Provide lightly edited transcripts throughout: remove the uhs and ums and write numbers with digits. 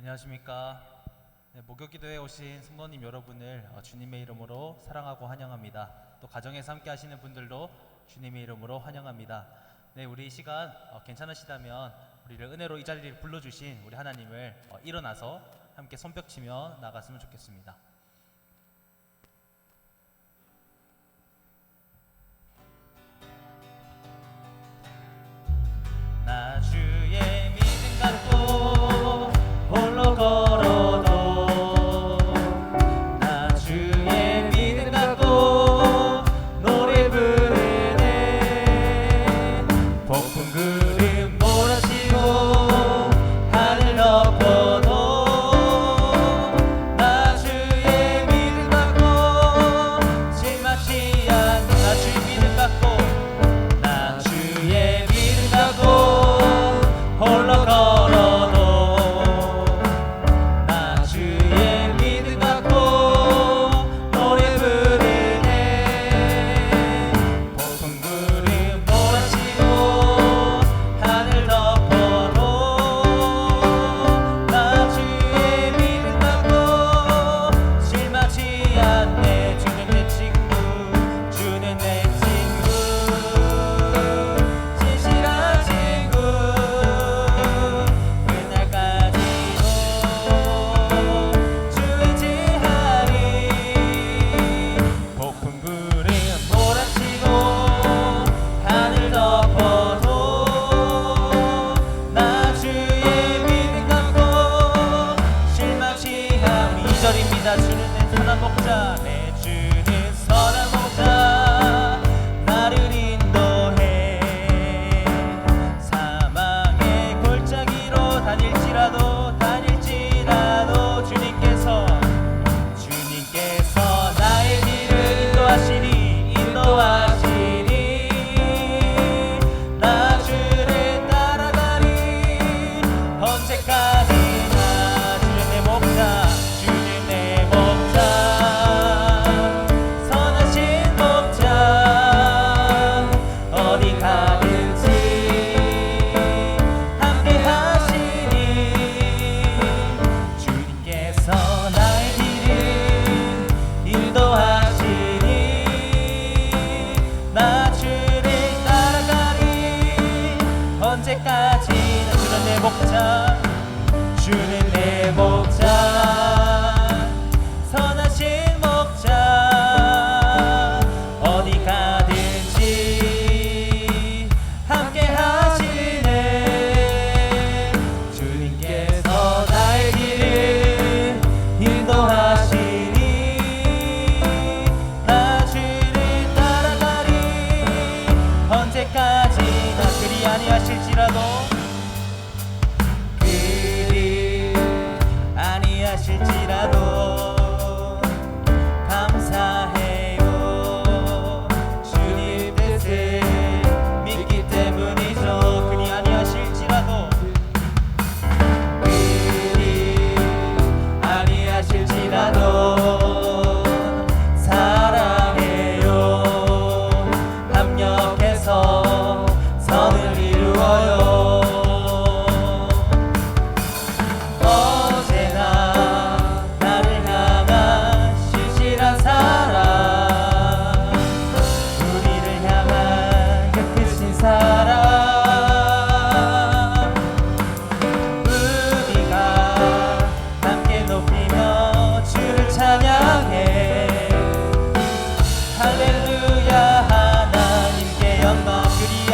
안녕하십니까. 목요기도에 오신 성도님 여러분을 주님의 이름으로 사랑하고 환영합니다. 또 가정에서 함께 하시는 분들도 주님의 이름으로 환영합니다. 우리 이 시간 괜찮으시다면 우리를 은혜로 이 자리를 불러주신 우리 하나님을 일어나서 함께 손뼉치며 나갔으면 좋겠습니다. 나 주의 믿음 갖고 홀로 걸어도 나 주의 믿음 갖고 노래 부르네. 폭풍 구름 몰아치고 하늘 덮어도 나 주의 믿음 갖고 실망치 않. 나 주의 믿음 갖고 나 주의 믿음 갖고 홀로 걸어도 나 주의 믿음 갖고 노래 부르네. 폭풍 구름 몰아치고 하늘 덮어도 나 주의 믿음 갖고 실망치 않네. 주는 내 친구, 주는 내 친구, 진실한 친구. 주는 내 선한 목자, 내 주는 선한 목자, 나를 인도해. 사망의 골짜기로 다닐지라도 주님께서 나의 길을 인도하시니 나 주를 따라가리. 언제까지나 주는 내 목자, 선하신 목자, 어디 가든지 함께 하시니 주님께서 나의 길을 인도하시니 나 주를 따라가리. 언제까지나 주는 내 목자, 주는 내 목자, 선하신 목자, 어디 가든지 함께 하시네. 주님께서 나의 길을 인도하시니 나 주를 따라가리. 언제까지나 그리 아니하실지라도 감사해요. 주님 뜻을 믿기 때문이죠. 그리 아니하실지라도 사랑해요. 합력해서 선을 이루어요. 할렐루야. 하나님께 영광. 그리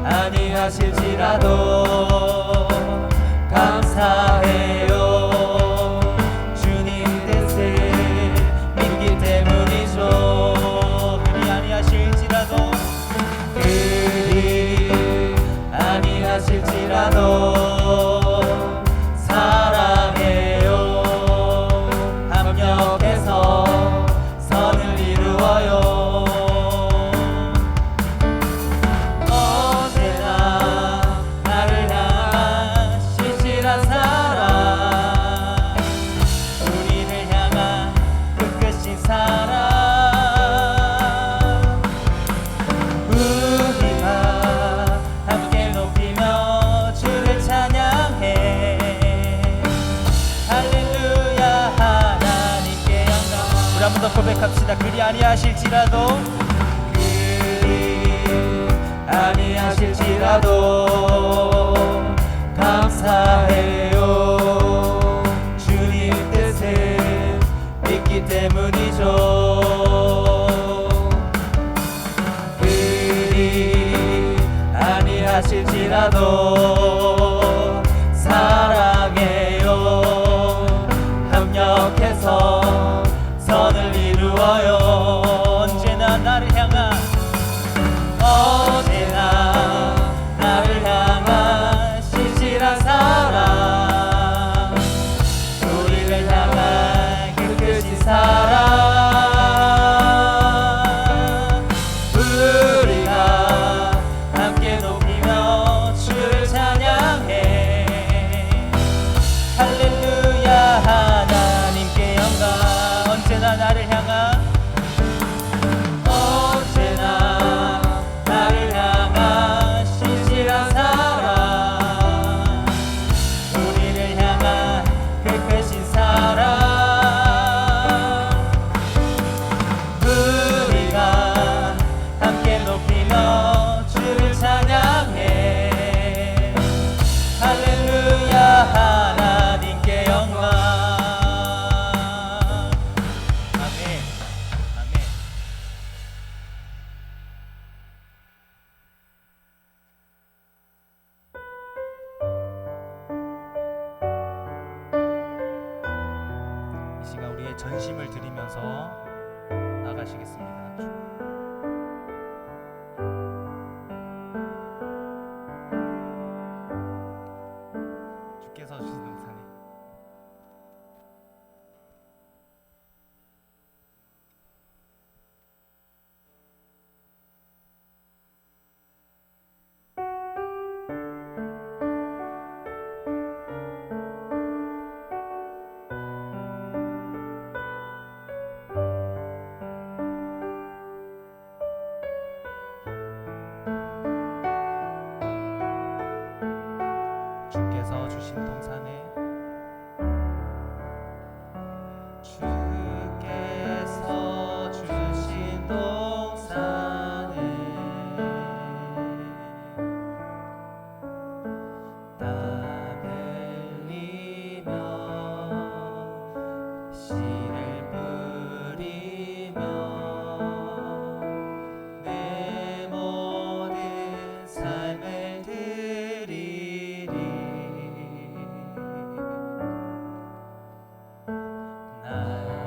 아니하실지라도 감사해요. 주님 뜻을 믿기 때문이죠. 그리 아니하실지라도 사랑해요. 합력해서 선을 이루어요. 언제나 나를 향해 더 고백합시다. 그리 아니하실지라도 아니하실지라도 감사해요. 주님 뜻을 믿기 때문이죠. 그리 아니하실지라도 사랑해요. 협력해서 선을 이루어요. 언제나 나를 향한 나를 향한 신실한 사랑, 우리를 향한 그 크신 사랑, 우리가 함께 높이며 주를 찬양해. 할렐루야 하나님께 영광. 언제나 나를 향한 하나님께 영광. 아멘. 아멘. 이 시간 우리의 전심을 드리면서 나가시겠습니다. 주께서 주신 동산에 주께서 주신 동산에 주께서 주신 동산에 땀 흘리며 씨를 뿌리며 내 모든 삶을 드리리. 날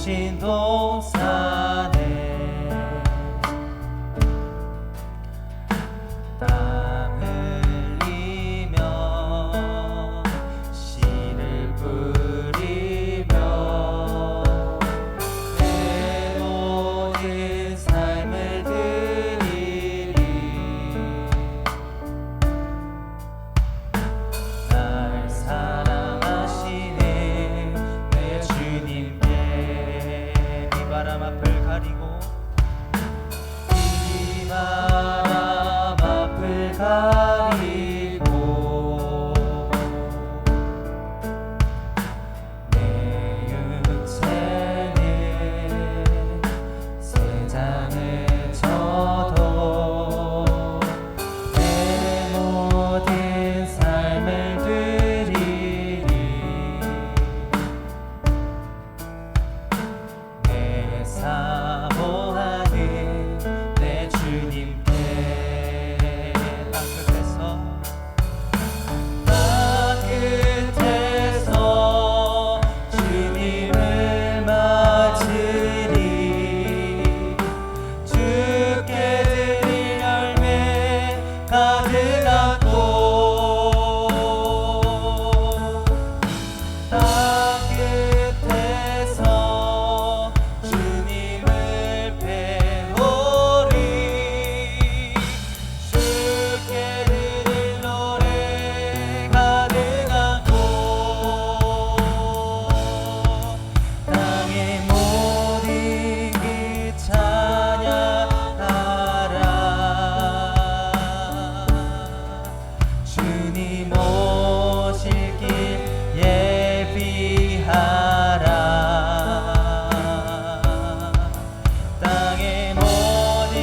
주신 동산에 땀 흘리며 씨를 뿌리며 내 모든 삶을 드리리. 날 사랑하시네 내 주님께 비바람 앞을 가리고 비바람 앞을 가리고 내 육체는 세상에 져도 내 모든 삶을 드리리. 내 사모하는 내 주님께 땅끝에서 주님을 맞으리. 주께 드릴 열매 가득하고 땅끝에서 주님을 배우리. 주께 드릴 노래 가득하고 땅의 모든 그 찬양하라. 주님 오실 길 예비하라. 땅의 모든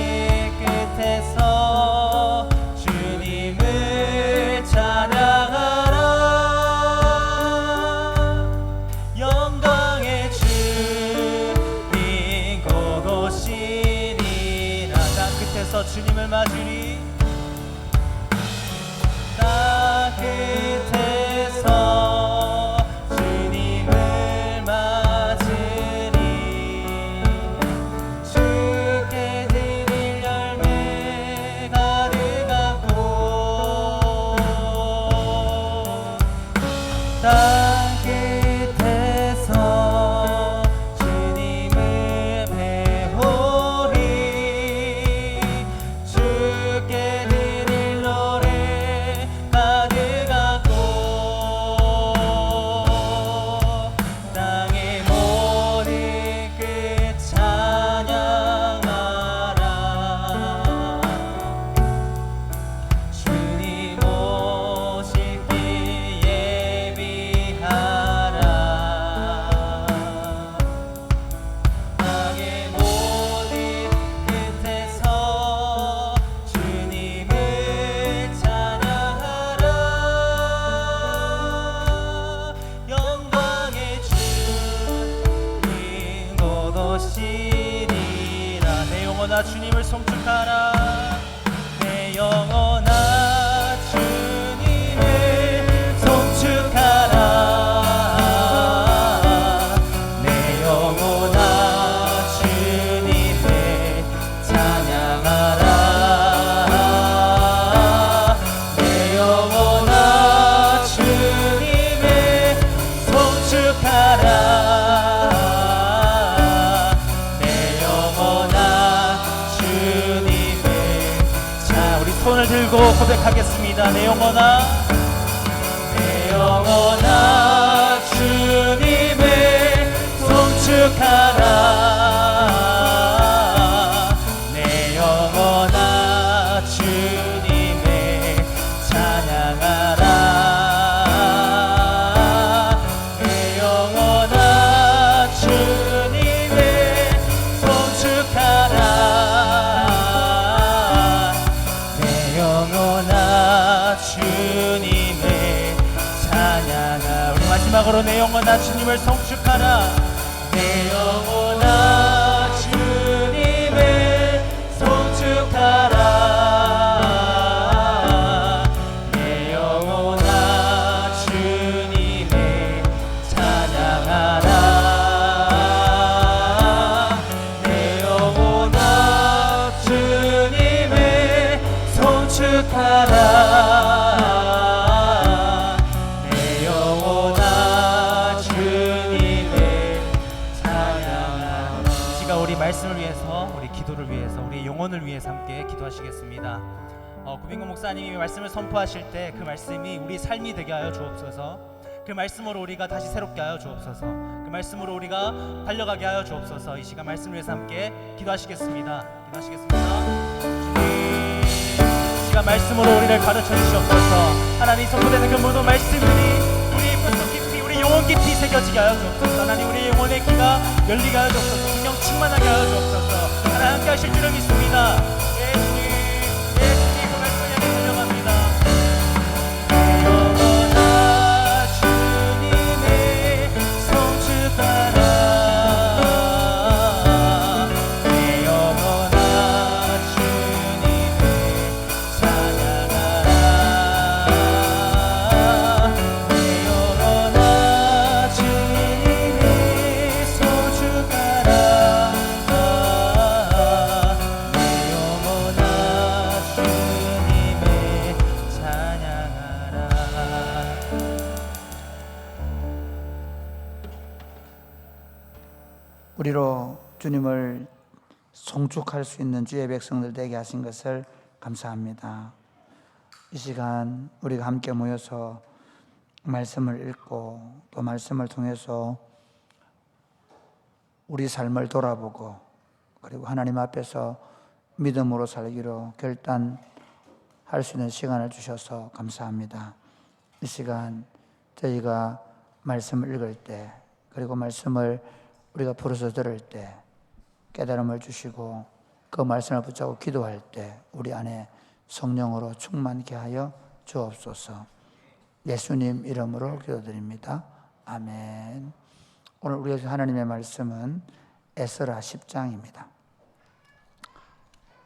끝에서 주님을 찬양하라. 영광의 주님 곧 오시리라. 땅 끝에서 주님을 맞으리. 땅 끝에서 주님을 맞으리. 주께 드릴 열매 가득하고 땅 끝에서 주님을 배우리. 주께 드릴 노래 가득하고 땅의 모든 끝 찬양하라. 주님 오실 길 예비하라. 땅의 모든 끝에서 주님을 찬양하라. 영광의 주님 곧 오시리라. 내 영혼아 주님을 송축하라. 내 영혼아 주님을 송축하라. 내 영혼아 주님을 찬양하라. 내 영혼아 주님을 송축하라. 내 영혼아 주님을 자 우리 손을 들고 고백하겠습니다. 내 영혼아 내 영혼아 주님을 송축하라. 내 영혼아 주님을 찬양하라. 내 영혼아 주님을 송축하라. 내 영혼아 주님을 찬양하라. 우리 마지막으로 내 영혼아 주님을 송축하라. 내 영혼아 주님을 송축하라. 내 영혼아 주님을 찬양하라. 위해서 함께 기도하시겠습니다. 구빈곤 목사님이 말씀을 선포하실 때 그 말씀이 우리 삶이 되게 하여 주옵소서. 그 말씀으로 우리가 다시 새롭게 하여 주옵소서. 그 말씀으로 우리가 달려가게 하여 주옵소서. 이 시간 말씀을 위해서 함께 기도하시겠습니다. 주님, 이 시간 말씀으로 우리를 가르쳐 주시옵소서. 하나님 선포되는 그 모든 말씀들이 우리의 뼛속 깊이, 우리 영혼 깊이 새겨지게 하여 주옵소서. 하나님 우리의 영혼의 귀가 열리게 하여 주옵소서. 성령 충만하게 하여 주옵소서. 하나님 함께 하실 줄을 믿습니다. 예 주님, 예 주님, 그 말씀 향해 달려갑니다. 영원한 주님의 성주 따라 내 영원한 주님을 찬양하라. 내 영원한 주님의 성주 따라 내 영원한 주님의 찬양하라. 우리로 주님을 송축할 수 있는 주의 백성들 되게 하신 것을 감사합니다. 이 시간 우리가 함께 모여서 말씀을 읽고 또 말씀을 통해서 우리 삶을 돌아보고 그리고 하나님 앞에서 믿음으로 살기로 결단할 수 있는 시간을 주셔서 감사합니다. 이 시간 저희가 말씀을 읽을 때 그리고 말씀을 우리가 불어서 들을 때 깨달음을 주시고 그 말씀을 붙잡고 기도할 때 우리 안에 성령으로 충만케 하여 주옵소서. 예수님 이름으로 기도드립니다. 아멘. 오늘 우리가 하나님의 말씀은 에스라 10장입니다.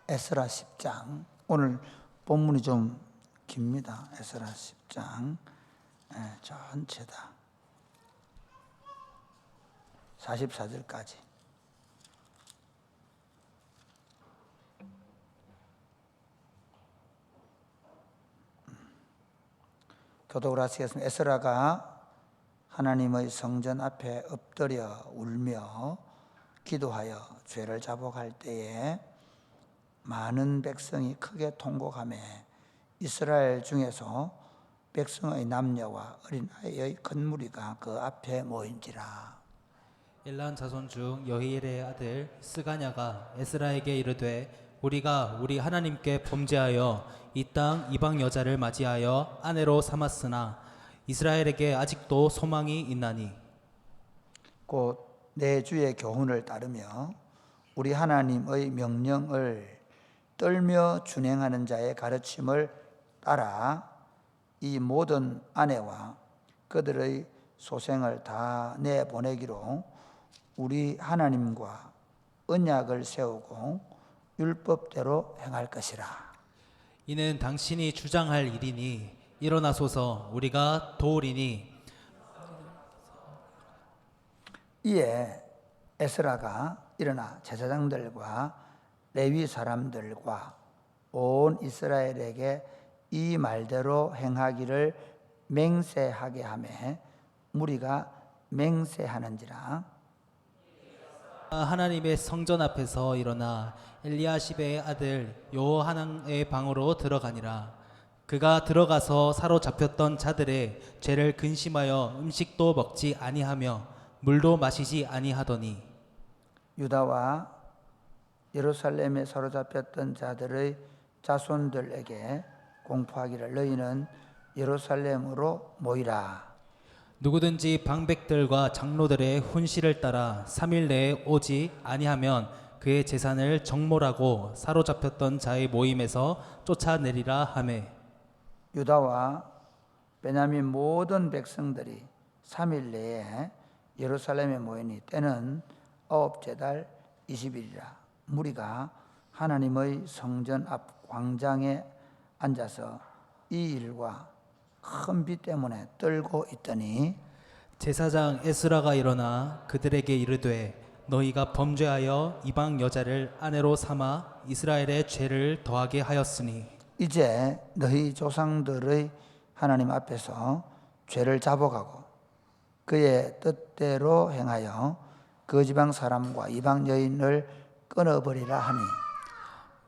에스라 10장. 오늘 본문이 좀 깁니다. 에스라 10장 전체다. 44절까지. 교독을 하시겠습니다. 에스라가 하나님의 성전 앞에 엎드려 울며 기도하여 죄를 자복할 때에 많은 백성이 크게 통곡하며 이스라엘 중에서 백성의 남녀와 어린아이의 큰 무리가 그 앞에 모인지라. 엘란 자손 중 여히엘의 아들 스가냐가 에스라에게 이르되 우리가 우리 하나님께 범죄하여 이 땅 이방 여자를 맞이하여 아내로 삼았으나 이스라엘에게 아직도 소망이 있나니 곧 내 주의 교훈을 따르며 우리 하나님의 명령을 떨며 준행하는 자의 가르침을 따라 이 모든 아내와 그들의 소생을 다 내보내기로 우리 하나님과 언약을 세우고 율법대로 행할 것이라. 이는 당신이 주장할 일이니 일어나소서 우리가 도우리니. 이에 에스라가 일어나 제사장들과 레위 사람들과 온 이스라엘에게 이 말대로 행하기를 맹세하게 하며 무리가 맹세하는지라. 하나님의 성전 앞에서 일어나 엘리야십의 아들 요하난의 방으로 들어가니라. 그가 들어가서 사로잡혔던 자들의 죄를 근심하여 음식도 먹지 아니하며 물도 마시지 아니하더니 유다와 예루살렘에 사로잡혔던 자들의 자손들에게 공포하기를 너희는 예루살렘으로 모이라. 누구든지 방백들과 장로들의 훈시를 따라 3일 내에 오지 아니하면 그의 재산을 정몰하고 사로잡혔던 자의 모임에서 쫓아내리라 하매 유다와 베냐민 모든 백성들이 3일 내에 예루살렘에 모이니 때는 9째 달 20일이라. 무리가 하나님의 성전 앞 광장에 앉아서 이 일과 큰 비 때문에 떨고 있더니 제사장 에스라가 일어나 그들에게 이르되 너희가 범죄하여 이방 여자를 아내로 삼아 이스라엘의 죄를 더하게 하였으니 이제 너희 조상들의 하나님 앞에서 죄를 자복하고 그의 뜻대로 행하여 그 지방 사람과 이방 여인을 끊어버리라 하니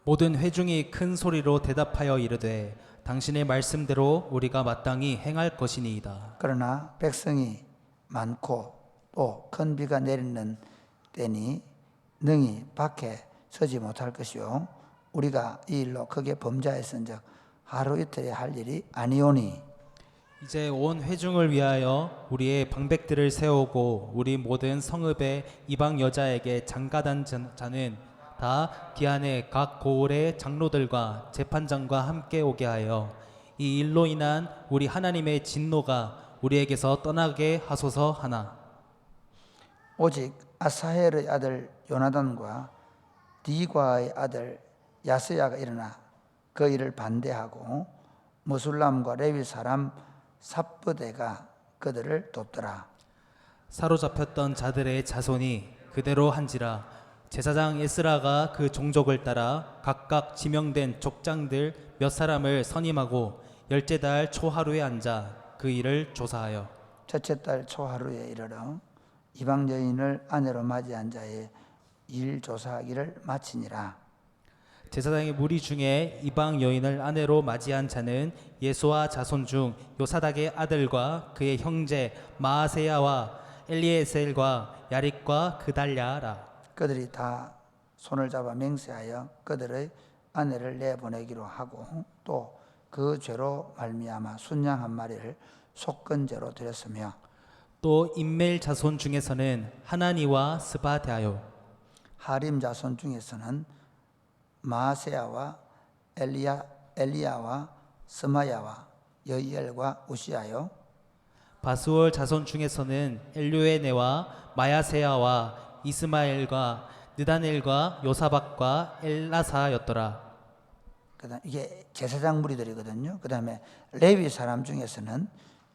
모든 회중이 큰 소리로 대답하여 이르되 당신의 말씀대로 우리가 마땅히 행할 것이니이다. 그러나 백성이 많고 또 큰 비가 내리는 때니 능히 밖에 서지 못할 것이요 우리가 이 일로 크게 범죄하였은즉 하루 이틀에 할 일이 아니오니 이제 온 회중을 위하여 우리의 방백들을 세우고 우리 모든 성읍의 이방 여자에게 장가단 자는 다 기한의 각 고을의 장로들과 재판장과 함께 오게 하여 이 일로 인한 우리 하나님의 진노가 우리에게서 떠나게 하소서 하나. 오직 아사헬의 아들 요나단과 디과의 아들 야스야가 일어나 그 일을 반대하고 무술람과 레위 사람 삽브대가 그들을 돕더라. 사로잡혔던 자들의 자손이 그대로 한지라 제사장 에스라가 그 종족을 따라 각각 지명된 족장들 몇 사람을 선임하고 열째 달 초하루에 앉아 그 일을 조사하여 첫째 달 초하루에 이르러 이방 여인을 아내로 맞이한 자의 일 조사하기를 마치니라. 제사장의 무리 중에 이방 여인을 아내로 맞이한 자는 예수와 자손 중 요사닥의 아들과 그의 형제 마아세야와 엘리에셀과 야릭과 그달랴라. 그들이 다 손을 잡아 맹세하여 그들의 아내를 내보내기로 하고 또 그 죄로 말미암아 순양 한 마리를 속건제로 드렸으며 또 인멜 자손 중에서는 하나니와 스바데아요 하림 자손 중에서는 마아세야와 엘리야와 스마야와 여이엘과 우시아요 바스월 자손 중에서는 엘료에네와 마야세야와 이스마엘과 느다넬과 요사박과 엘라사였더라. 그다음 이게 제사장 무리들이거든요. 그다음에 레위 사람 중에서는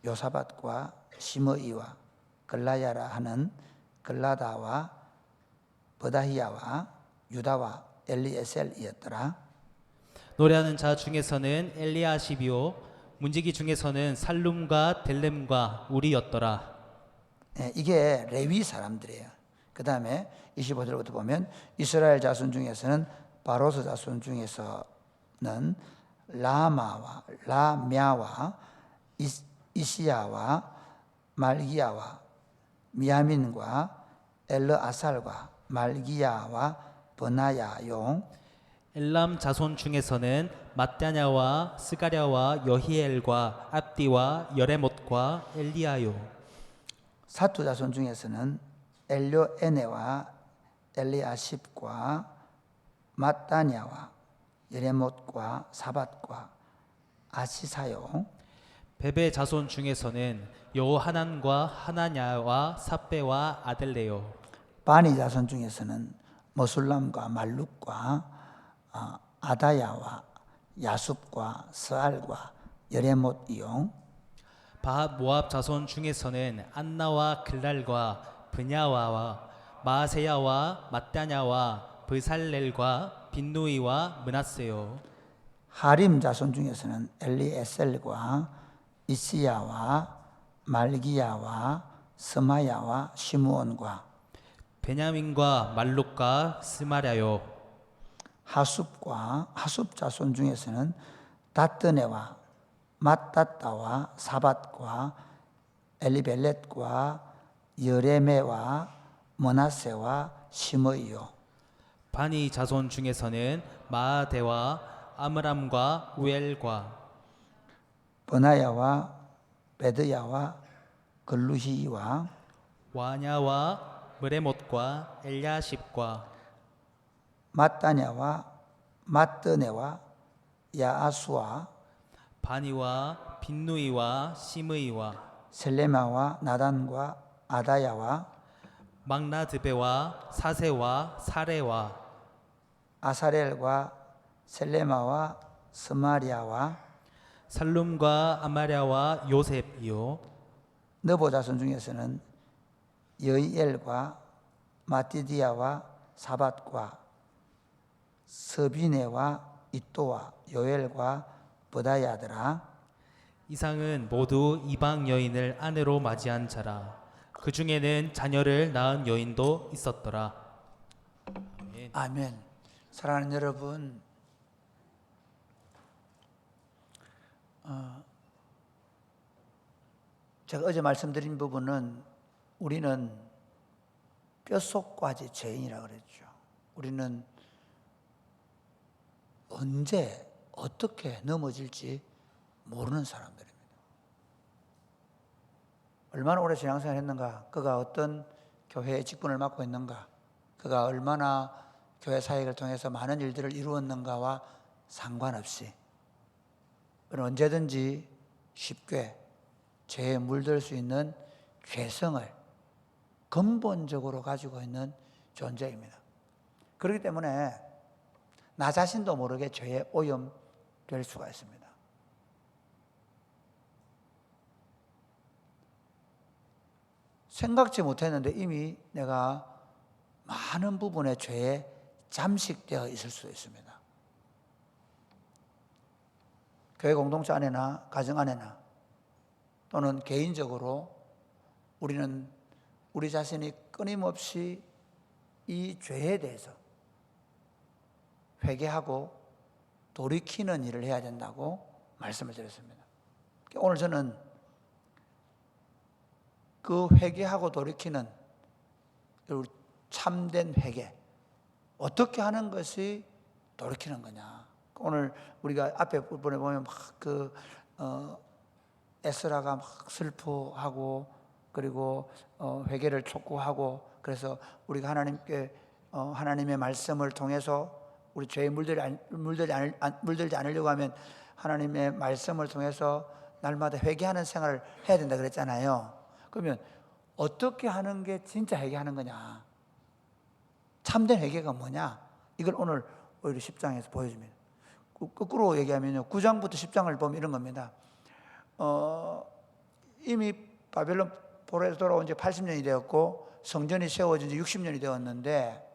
요사밧과 시므이와 글라야라 하는 글라다와 버다히야와 유다와 엘리에셀이었더라. 노래하는 자 중에서는 엘리아시비오 문지기 중에서는 살룸과 델렘과 우리였더라. 이게 레위 사람들이에요. 그 다음에 25절부터 보면 이스라엘 자손 중에서는 바로스 자손 중에서는 라마와 라мя와 이시야와 말기야와 미야민과 엘르아살과 말기야와 버나야요. 엘람 자손 중에서는 mat냐와 스가랴와 여히엘과 압디와 여레못과 엘리야요. 사투 자손 중에서는 엘료에네와 엘리아십과 mat다냐와 여레못과 사밧과 아시사요. 베베 자손 중에서는 여호하난과 하나냐와 삽베와 아델레요. 바니 자손 중에서는 머술람과 말룩과 아다야와 야숲과 스알과 여레못이요. 바합 모압 자손 중에서는 안나와 글랄과 브냐와와 마아세야와 mat냐와 브살렐과 빈누이와 므낫세요. 하림 자손 중에서는 엘리에셀과 이시야와 말기야와 스마야와 시므온과 베냐민과 말룩과 스마랴요. 하숲 자손 중에서는 다뜨네와 맏다따와 사밧과 엘리벨렛과 여레메와 머나세와 시므이요. 바니 자손 중에서는 마아데와 아므람과 우엘과 버나야와 베드야와 글루히와 와냐와 브레못과 엘야십과 맏다냐와 맏드네와 야아수와 바니와 빈누이와 시므이와 셀레마와 나단과 아다야와 막나드베와 사세와 사레와 아사렐과 셀레마와 스마리아와 살룸과 아마랴와 요셉이요. 너보 자손 중에서는 여이엘과 마티디아와 사밧과 서비네와 이또와 요엘과 버다야더라. 이상은 모두 이방 여인을 아내로 맞이한 자라. 그 중에는 자녀를 낳은 여인도 있었더라. 아멘. 아멘. 사랑하는 여러분, 제가 어제 말씀드린 부분은 우리는 뼛속까지 죄인이라고 그랬죠. 우리는 언제 어떻게 넘어질지 모르는 사람들입니다. 얼마나 오래 신앙생활 했는가, 그가 어떤 교회의 직분을 맡고 있는가, 그가 얼마나 교회 사역을 통해서 많은 일들을 이루었는가와 상관없이 언제든지 쉽게 죄에 물들 수 있는 죄성을 근본적으로 가지고 있는 존재입니다. 그렇기 때문에 나 자신도 모르게 죄에 오염될 수가 있습니다. 생각지 못했는데 이미 내가 많은 부분의 죄에 잠식되어 있을 수 있습니다. 교회 공동체 안에나 가정 안에나 또는 개인적으로 우리는 우리 자신이 끊임없이 이 죄에 대해서 회개하고 돌이키는 일을 해야 된다고 말씀을 드렸습니다. 오늘 저는 그 회개하고 돌이키는 참된 회개, 어떻게 하는 것이 돌이키는 거냐. 오늘 우리가 앞에 부분에 보면 에스라가 막 슬퍼하고 그리고 회개를 촉구하고, 그래서 우리가 하나님께 하나님의 말씀을 통해서 우리 죄에 물들지 않으려고 하면 하나님의 말씀을 통해서 날마다 회개하는 생활을 해야 된다 그랬잖아요. 그러면 어떻게 하는 게 진짜 회개하는 거냐, 참된 회개가 뭐냐, 이걸 오늘 오히려 10장에서 보여줍니다. 거꾸로 얘기하면요, 9장부터 10장을 보면 이런 겁니다. 이미 바벨론 포로에서 돌아온 지 80년이 되었고 성전이 세워진 지 60년이 되었는데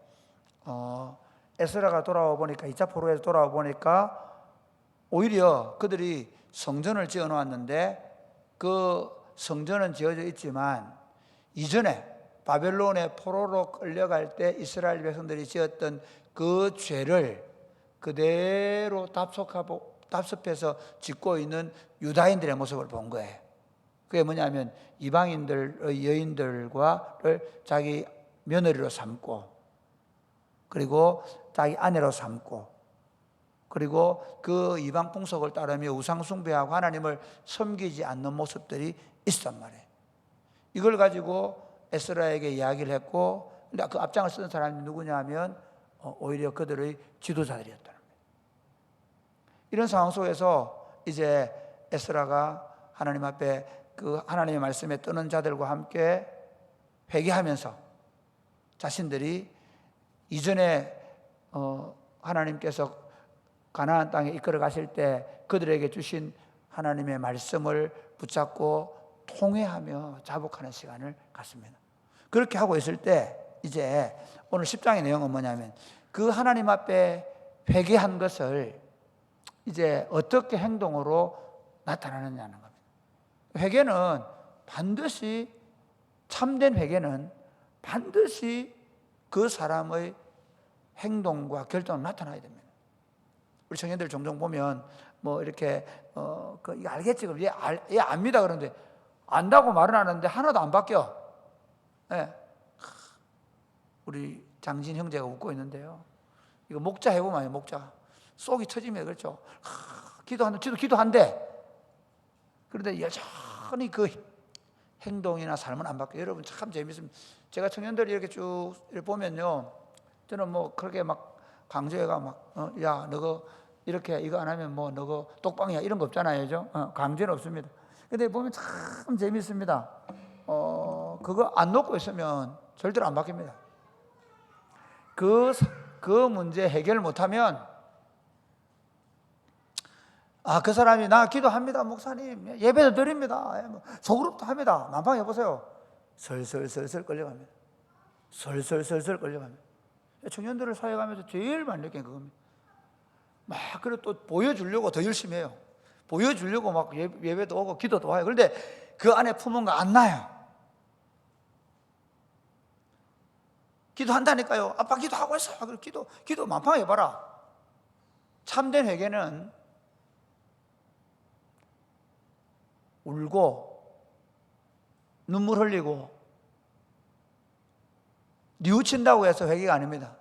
에스라가 돌아와 보니까 2차 포로에서 돌아와 보니까 오히려 그들이 성전을 지어 놓았는데 그 성전은 지어져 있지만 이전에 바벨론의 포로로 끌려갈 때 이스라엘 백성들이 지었던 그 죄를 그대로 답습해서 짓고 있는 유다인들의 모습을 본 거예요. 그게 뭐냐면 이방인들의 여인들과를 자기 며느리로 삼고, 그리고 자기 아내로 삼고, 그리고 그 이방 풍속을 따르며 우상 숭배하고 하나님을 섬기지 않는 모습들이 있었단 말이에요. 이걸 가지고 에스라에게 이야기를 했고, 근데 그 앞장을 쓰는 사람이 누구냐 하면 오히려 그들의 지도자들이었다는 거예요. 이런 상황 속에서 이제 에스라가 하나님 앞에 그 하나님의 말씀에 뜨는 자들과 함께 회개하면서 자신들이 이전에 하나님께서 가나안 땅에 이끌어 가실 때 그들에게 주신 하나님의 말씀을 붙잡고 통회하며 자복하는 시간을 갖습니다. 그렇게 하고 있을 때 이제 오늘 10장의 내용은 뭐냐면 그 하나님 앞에 회개한 것을 이제 어떻게 행동으로 나타나느냐는 겁니다. 회개는 반드시, 참된 회개는 반드시 그 사람의 행동과 결정으로 나타나야 됩니다. 우리 청년들 종종 보면 뭐 이렇게 이거 알겠지? 그럼 얘 압니다. 그런데 안다고 말은 하는데 하나도 안 바뀌어. 네. 우리 장진 형제가 웃고 있는데요. 이거 목자 해보면 목자 속이 터지면 그렇죠. 기도한대. 그런데 여전히 그 행동이나 삶은 안 바뀌어요. 여러분 참 재밌습니다. 제가 청년들 이렇게 쭉 보면요, 저는 뭐 그렇게 막 강조해가 막 야 너거 이렇게 이거 안 하면 뭐 너거 똑방이야 이런 거 없잖아요, 그죠? 강제는 없습니다. 근데 보면 참 재밌습니다. 그거 안 놓고 있으면 절대로 안 바뀝니다. 그 문제 해결 못하면 그 사람이 나 기도합니다, 목사님, 예배도 드립니다, 소그룹도 합니다, 만방 해보세요. 설설설설 끌려갑니다. 설설설설 끌려갑니다. 청년들을 사역하면서 제일 많이 느낀 그겁니다. 막 그래 또 보여주려고 더 열심히 해요. 보여주려고 막 예배도 오고 기도도 와요. 그런데 그 안에 품은 거 안 나요. 기도한다니까요. 아빠 기도하고 있어. 기도 만팡 해봐라. 참된 회개는 울고 눈물 흘리고 뉘우친다고 해서 회개가 아닙니다.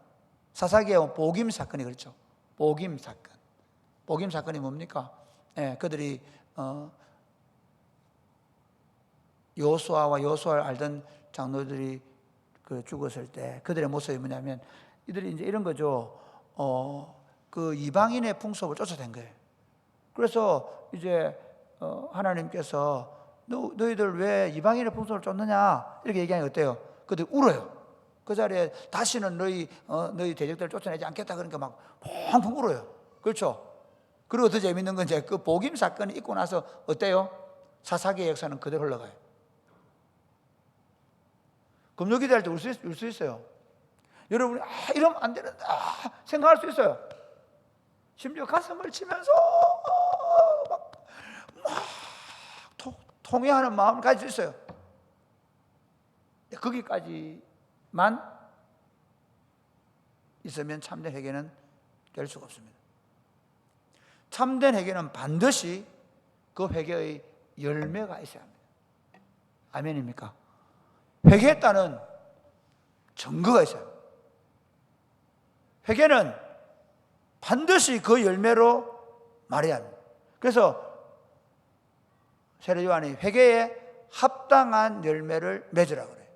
사사기의 복임 사건이 그렇죠. 복임 사건. 복임 사건이 뭡니까? 그들이 여호수아와 여호수아를 알던 장로들이 죽었을 때 그들의 모습이 뭐냐면 이들이 이제 이런 거죠. 그 이방인의 풍속을 쫓아낸 거예요. 그래서 이제 하나님께서 너희들 왜 이방인의 풍속을 쫓느냐 이렇게 얘기하니 어때요? 그들 울어요. 그 자리에 다시는 너희 대적들을 쫓아내지 않겠다 그러니까 막 펑펑 울어요. 그렇죠? 그리고 더 재밌는 건 이제 그 복임 사건이 있고 나서 어때요? 사사기의 역사는 그대로 흘러가요. 금요기도 할 때 울 수 있어요. 여러분이 이러면 안 되는다 생각할 수 있어요. 심지어 가슴을 치면서 막 통회하는 마음을 가질 수 있어요. 거기까지만 있으면 참된 회개는 될 수가 없습니다. 참된 회개는 반드시 그 회개의 열매가 있어야 합니다. 아멘입니까? 회개했다는 증거가 있어야 합니다. 회개는 반드시 그 열매로 말해야 합니다. 그래서 세례 요한이 회개에 합당한 열매를 맺으라 그래요.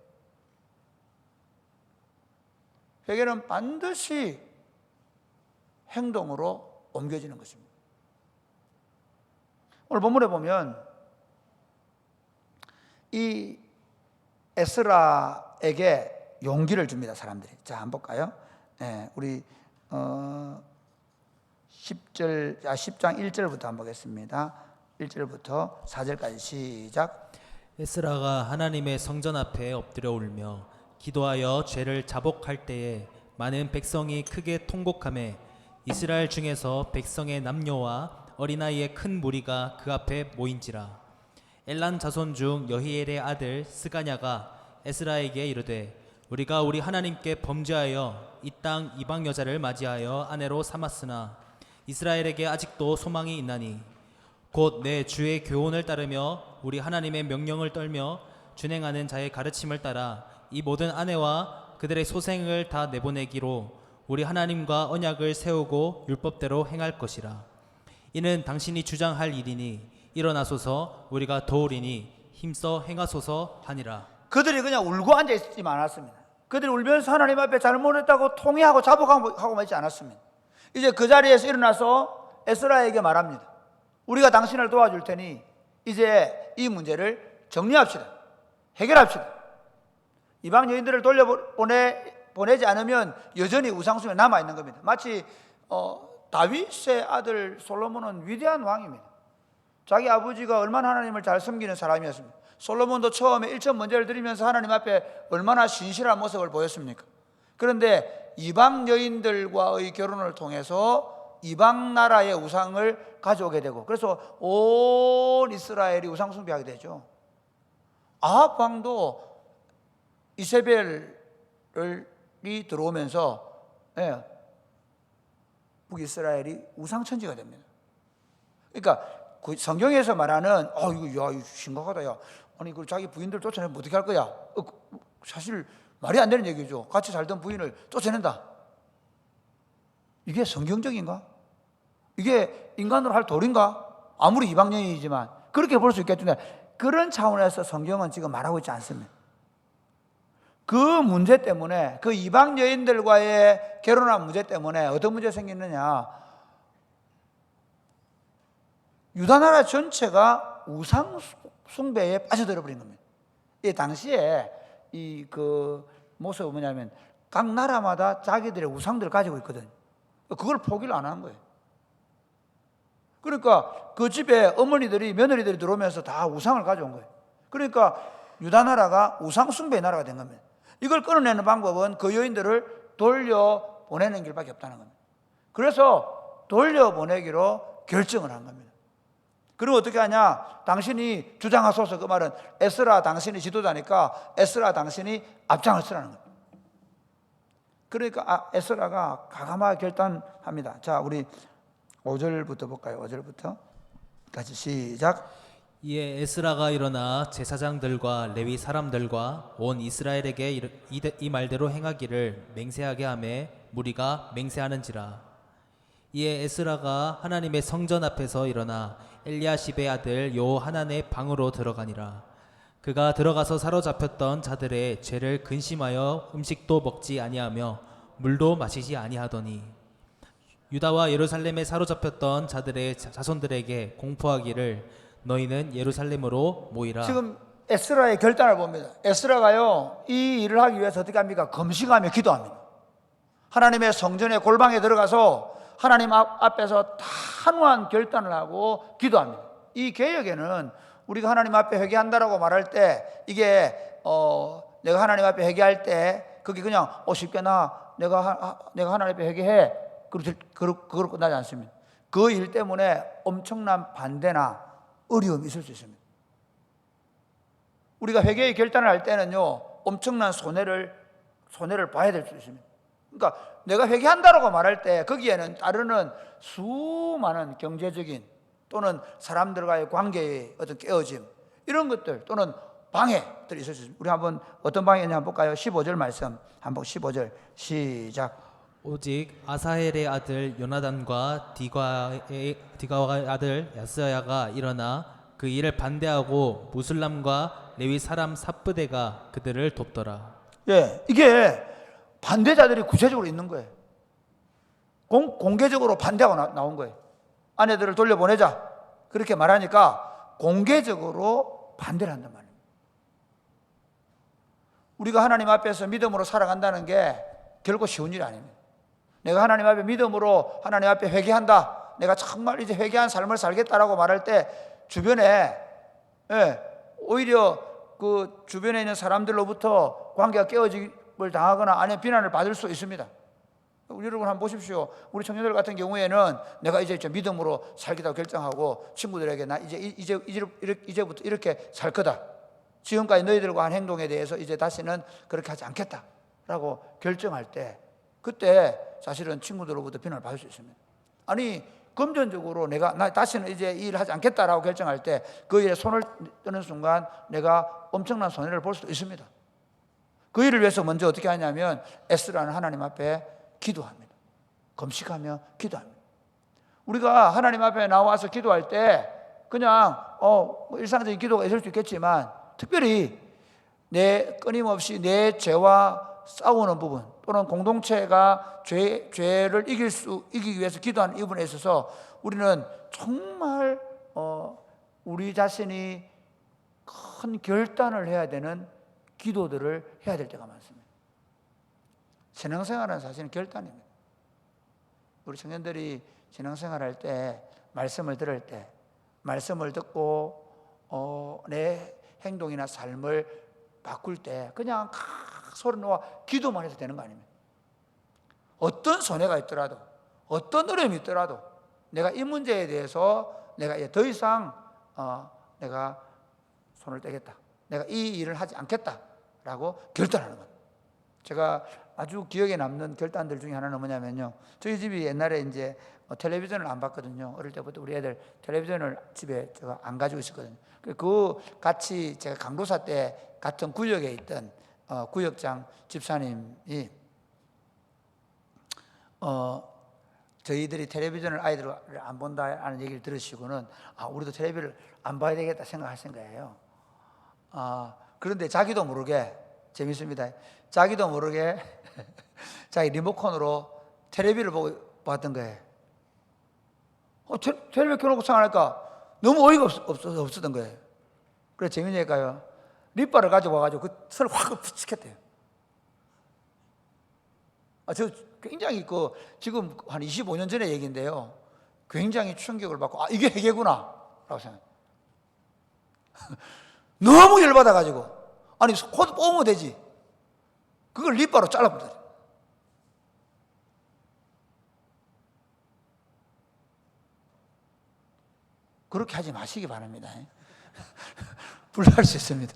회개는 반드시 행동으로 옮겨지는 것입니다. 오늘 본문에 보면 이 에스라에게 용기를 줍니다. 사람들이. 자, 한번 볼까요? 우리 10장 1절부터 한번 보겠습니다. 1절부터 4절까지 시작. 에스라가 하나님의 성전 앞에 엎드려 울며 기도하여 죄를 자복할 때에 많은 백성이 크게 통곡하매 이스라엘 중에서 백성의 남녀와 어린아이의 큰 무리가 그 앞에 모인지라. 엘란 자손 중 여히엘의 아들 스가냐가 에스라에게 이르되 우리가 우리 하나님께 범죄하여 이 땅 이방 여자를 맞이하여 아내로 삼았으나 이스라엘에게 아직도 소망이 있나니 곧 내 주의 교훈을 따르며 우리 하나님의 명령을 떨며 준행하는 자의 가르침을 따라 이 모든 아내와 그들의 소생을 다 내보내기로 우리 하나님과 언약을 세우고 율법대로 행할 것이라. 이는 당신이 주장할 일이니 일어나소서 우리가 도우리니 힘써 행하소서 하니라. 그들이 그냥 울고 앉아있지만 않았습니다. 그들이 울면서 하나님 앞에 잘못했다고 통회하고 자복하고 있지 않았습니다. 이제 그 자리에서 일어나서 에스라에게 말합니다. 우리가 당신을 도와줄 테니 이제 이 문제를 정리합시다. 해결합시다. 이방 여인들을 돌려보내지 않으면 여전히 우상숭에 남아있는 겁니다. 마치 다윗의 아들 솔로몬은 위대한 왕입니다. 자기 아버지가 얼마나 하나님을 잘 섬기는 사람이었습니다. 솔로몬도 처음에 일천 번제를 드리면서 하나님 앞에 얼마나 신실한 모습을 보였습니까? 그런데 이방 여인들과의 결혼을 통해서 이방 나라의 우상을 가져오게 되고 그래서 온 이스라엘이 우상 숭배하게 되죠. 아합 왕도 이세벨이 들어오면서 북이스라엘이 우상천지가 됩니다. 그러니까 그 성경에서 말하는 이거 심각하다 야. 아니 그 자기 부인들 쫓아내면 어떻게 할 거야? 사실 말이 안 되는 얘기죠. 같이 살던 부인을 쫓아낸다. 이게 성경적인가? 이게 인간으로 할 도리인가? 아무리 이방인이지만 그렇게 볼 수 있겠는데 그런 차원에서 성경은 지금 말하고 있지 않습니다. 그 문제 때문에 그 이방 여인들과의 결혼한 문제 때문에 어떤 문제가 생겼느냐? 유다 나라 전체가 우상 숭배에 빠져들어 버린 겁니다. 이 당시에 그 모습은 뭐냐면 각 나라마다 자기들의 우상들을 가지고 있거든. 그걸 포기를 안 하는 거예요. 그러니까 그 집에 어머니들이 며느리들이 들어오면서 다 우상을 가져온 거예요. 그러니까 유다 나라가 우상 숭배의 나라가 된 겁니다. 이걸 끊어내는 방법은 그 여인들을 돌려보내는 길밖에 없다는 겁니다. 그래서 돌려보내기로 결정을 한 겁니다. 그리고 어떻게 하냐? 당신이 주장하소서. 그 말은 에스라 당신이 지도자니까 에스라 당신이 앞장을 서라는 겁니다. 그러니까 에스라가 과감하게 결단합니다. 자, 우리 5절부터 볼까요? 5절부터 같이 시작. 이에 에스라가 일어나 제사장들과 레위 사람들과 온 이스라엘에게 이 말대로 행하기를 맹세하게 하매 무리가 맹세하는지라. 이에 에스라가 하나님의 성전 앞에서 일어나 엘리야십의 아들 요하난의 방으로 들어가니라. 그가 들어가서 사로잡혔던 자들의 죄를 근심하여 음식도 먹지 아니하며 물도 마시지 아니하더니 유다와 예루살렘에 사로잡혔던 자들의 자손들에게 공포하기를 너희는 예루살렘으로 모이라. 지금 에스라의 결단을 봅니다. 에스라가요, 이 일을 하기 위해서 어떻게 합니까? 금식하며 기도합니다. 하나님의 성전의 골방에 들어가서 하나님 앞에서 단호한 결단을 하고 기도합니다. 이 개혁에는 우리가 하나님 앞에 회개한다라고 말할 때 이게 내가 하나님 앞에 회개할 때 그게 그냥 쉽게 내가 하나님 앞에 회개해 그걸로 끝나지 않습니다. 그 일 때문에 엄청난 반대나 어려움이 있을 수 있습니다. 우리가 회개의 결단을 할 때는요, 엄청난 손해를 봐야 될 수 있습니다. 그러니까 내가 회개한다라고 말할 때 거기에는 따르는 수많은 경제적인 또는 사람들과의 관계의 어떤 깨어짐, 이런 것들 또는 방해들이 있을 수 있습니다. 우리 한번 어떤 방해냐 한번 볼까요? 15절 말씀 한번 15절 시작. 오직 아사헬의 아들 요나단과 디가와의 아들 야스야가 일어나 그 일을 반대하고 무슬람과 레위 사람 삽브대가 그들을 돕더라. 예, 이게 반대자들이 구체적으로 있는 거예요. 공개적으로 반대하고 나온 거예요. 아내들을 돌려보내자 그렇게 말하니까 공개적으로 반대를 한단 말이에요. 우리가 하나님 앞에서 믿음으로 살아간다는 게 결코 쉬운 일이 아닙니다. 내가 하나님 앞에 믿음으로 하나님 앞에 회개한다, 내가 정말 이제 회개한 삶을 살겠다라고 말할 때 주변에 오히려 그 주변에 있는 사람들로부터 관계가 깨어짐을 당하거나 아니면 비난을 받을 수 있습니다. 여러분 한번 보십시오. 우리 청년들 같은 경우에는 내가 이제 믿음으로 살겠다고 결정하고 친구들에게 나 이제부터 이렇게 살 거다, 지금까지 너희들과 한 행동에 대해서 이제 다시는 그렇게 하지 않겠다라고 결정할 때 그때 사실은 친구들로부터 비난을 받을 수 있습니다. 아니 금전적으로 나 다시는 이제 이 일을 하지 않겠다라고 결정할 때 그 일에 손을 뜨는 순간 내가 엄청난 손해를 볼 수도 있습니다. 그 일을 위해서 먼저 어떻게 하냐면 에스라는 하나님 앞에 기도합니다. 금식하며 기도합니다. 우리가 하나님 앞에 나와서 기도할 때 그냥 일상적인 기도가 있을 수 있겠지만 특별히 끊임없이 내 죄와 싸우는 부분 또는 공동체가 죄를 이기기 위해서 기도하는 이 부분에 있어서 우리는 정말 우리 자신이 큰 결단을 해야 되는 기도들을 해야 될 때가 많습니다. 신앙생활은 사실은 결단입니다. 우리 청년들이 신앙생활할 때 말씀을 들을 때 말씀을 듣고 내 행동이나 삶을 바꿀 때 그냥 소리 놓아 기도만 해도 되는 거 아닙니까? 어떤 손해가 있더라도 어떤 어려움이 있더라도 내가 이 문제에 대해서 내가 더 이상 내가 손을 떼겠다, 내가 이 일을 하지 않겠다라고 결단하는 겁니다. 제가 아주 기억에 남는 결단들 중에 하나는 뭐냐면요, 저희 집이 옛날에 이제 텔레비전을 안 봤거든요. 어릴 때부터 우리 애들 텔레비전을 집에 제가 안 가지고 있었거든요. 그 같이 제가 강도사 때 같은 구역에 있던 구역장 집사님이 저희들이 텔레비전을 아이들 안 본다는 얘기를 들으시고는 우리도 텔레비를 안 봐야 되겠다 생각하신 거예요. 그런데 자기도 모르게 재밌습니다. 자기도 모르게 자기 리모컨으로 텔레비를 보고 봤던 거예요. 텔레비 켜놓고 생각하니까 너무 어이가 없었던 거예요. 그래서 재밌냐니까요, 립바를 가져와가지고 그 선을 확 붙이겠대요. 저 굉장히 지금 한 25년 전의 얘기인데요, 굉장히 충격을 받고 이게 회개구나 라고 생각해요. 너무 열받아가지고 아니 코드 뽑으면 되지 그걸 립바로 잘라버려요. 그렇게 하지 마시기 바랍니다. 불날 수 있습니다.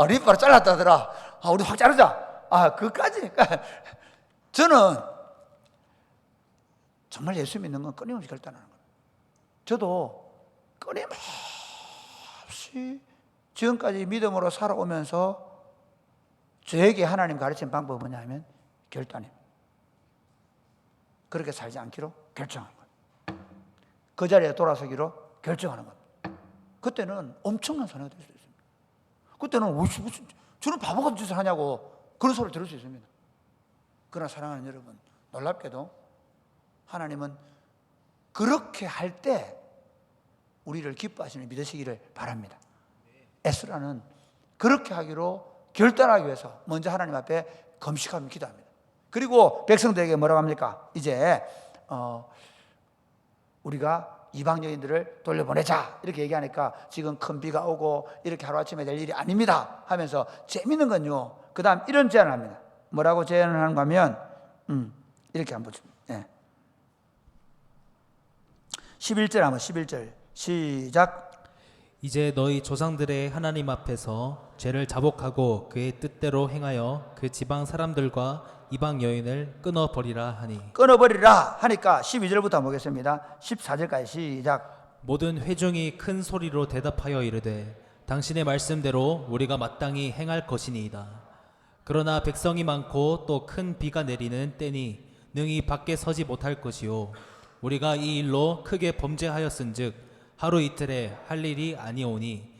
립바로 잘랐다더라. 우리 확 자르자. 그까지. 저는 정말 예수 믿는 건 끊임없이 결단하는 거예요. 저도 끊임없이 혹시 지금까지 믿음으로 살아오면서 저에게 하나님 가르친 방법은 뭐냐면 결단입니다. 그렇게 살지 않기로 결정한 거예요. 그 자리에 돌아서기로 결정하는 겁니다. 그때는 엄청난 사내가 될 수 있습니다. 그때는 무슨 저는 바보 같은 짓을 하냐고 그런 소리를 들을 수 있습니다. 그러나 사랑하는 여러분, 놀랍게도 하나님은 그렇게 할 때 우리를 기뻐하시는 믿으시기를 바랍니다. 에스라는 그렇게 하기로 결단하기 위해서 먼저 하나님 앞에 금식하며 기도합니다. 그리고 백성들에게 뭐라고 합니까? 이제 우리가 이방 여인들을 돌려보내자 이렇게 얘기하니까 지금 큰 비가 오고 이렇게 하루아침에 될 일이 아닙니다 하면서 재밌는 건요, 그 다음 이런 제안을 합니다. 뭐라고 제안을 하는가 하면 이렇게 한번 보죠. 11절 한번 11절 시작. 이제 너희 조상들의 하나님 앞에서 죄를 자복하고 그의 뜻대로 행하여 그 지방 사람들과 이방 여인을 끊어버리라 하니. 끊어버리라 하니까 12절부터 한번 보겠습니다. 14절까지 시작. 모든 회중이 큰 소리로 대답하여 이르되 당신의 말씀대로 우리가 마땅히 행할 것이니이다. 그러나 백성이 많고 또 큰 비가 내리는 때니 능히 밖에 서지 못할 것이요 우리가 이 일로 크게 범죄하였은즉 하루 이틀에 할 일이 아니오니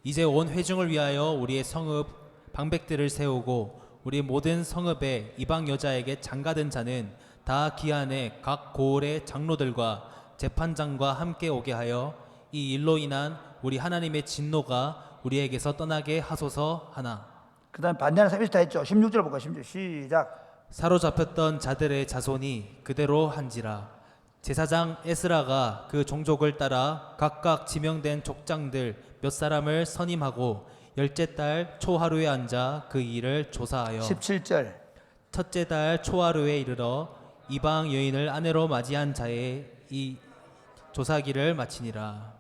이제 온 회중을 위하여 우리의 성읍 방백들을 세우고 우리 모든 성읍에 이방 여자에게 장가든 자는 다 기한에 각 고을의 장로들과 재판장과 함께 오게 하여 이 일로 인한 우리 하나님의 진노가 우리에게서 떠나게 하소서 하나. 그 다음 반대하는 사람이 다 했죠. 16절 볼까요? 16절 시작. 사로잡혔던 자들의 자손이 그대로 한지라. 제사장 에스라가 그 종족을 따라 각각 지명된 족장들 몇 사람을 선임하고 열째 달 초하루에 앉아 그 일을 조사하여 17절 첫째 달 초하루에 이르러 이방 여인을 아내로 맞이한 자의 이 조사기를 마치니라.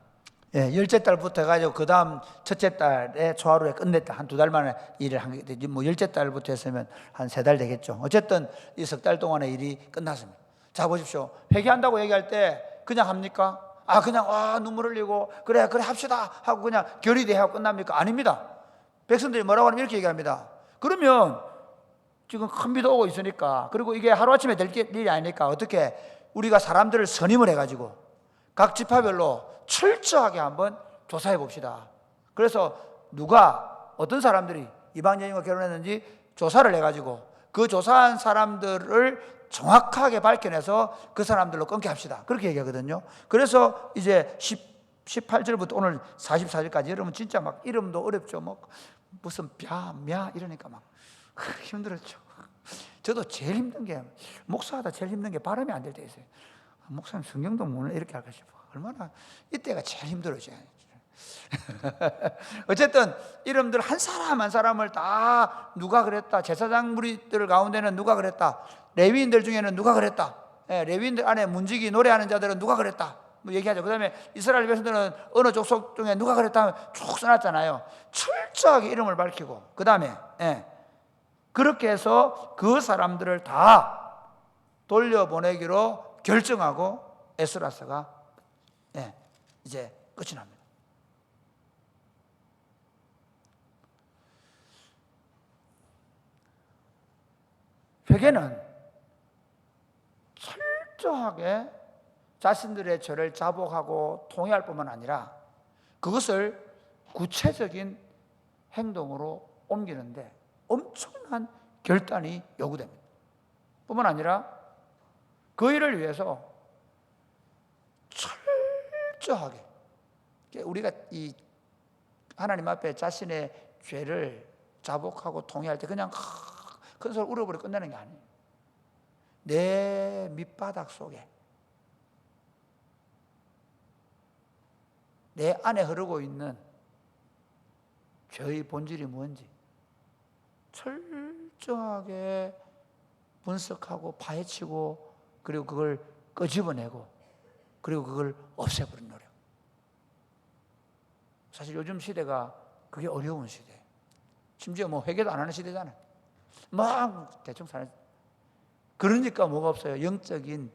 열째 달부터 해가지고 그 다음 첫째 달에 초하루에 끝냈다. 한 두 달 만에 일을 한 게, 뭐 열째 달부터 했으면 한 세 달 되겠죠. 어쨌든 이 석 달 동안의 일이 끝났습니다. 자 보십시오. 회개한다고 얘기할 때 그냥 합니까? 그냥 눈물 흘리고 그래 합시다 하고 그냥 결의대하고 끝납니까? 아닙니다. 백성들이 뭐라고 하냐면 이렇게 얘기합니다. 그러면 지금 큰 비도 오고 있으니까, 그리고 이게 하루아침에 될 일이 아니니까 어떻게 우리가 사람들을 선임을 해가지고 각 지파별로 철저하게 한번 조사해 봅시다. 그래서 누가 어떤 사람들이 이방 여인과 결혼했는지 조사를 해가지고 그 조사한 사람들을 정확하게 밝혀내서 그 사람들로 끊게 합시다. 그렇게 얘기하거든요. 그래서 이제 18절부터 오늘 44절까지 여러분 진짜 막 이름도 어렵죠. 뭐 무슨 냐 이러니까 막 힘들었죠. 저도 제일 힘든 게 목사하다 제일 힘든 게 발음이 안 될 때 있어요. 목사님 성경도 오늘 이렇게 할까 싶어. 얼마나 이때가 제일 힘들어져. 어쨌든 이름들 한 사람 한 사람을 다 누가 그랬다. 제사장 무리들 가운데는 누가 그랬다. 레위인들 중에는 누가 그랬다. 레위인들 안에 문지기 노래하는 자들은 누가 그랬다. 뭐 얘기하죠. 그 다음에 이스라엘 백성들은 어느 족속 중에 누가 그랬다 하면 쭉 써놨잖아요. 철저하게 이름을 밝히고 그 다음에 그렇게 해서 그 사람들을 다 돌려보내기로 결정하고 에스라서가 이제 끝이 납니다. 회개는 철저하게 자신들의 죄를 자복하고 통회할 뿐만 아니라 그것을 구체적인 행동으로 옮기는데 엄청난 결단이 요구됩니다. 뿐만 아니라 그 일을 위해서 철저하게 우리가 이 하나님 앞에 자신의 죄를 자복하고 통회할 때 그냥 큰 소리 울어버려 끝내는 게 아니에요. 내 밑바닥 속에 내 안에 흐르고 있는 죄의 본질이 뭔지 철저하게 분석하고 파헤치고 그리고 그걸 끄집어내고 그리고 그걸 없애버리는 노력. 사실 요즘 시대가 그게 어려운 시대예요. 심지어 뭐 회개도 안 하는 시대잖아요. 막 대충 사는. 그러니까 뭐가 없어요? 영적인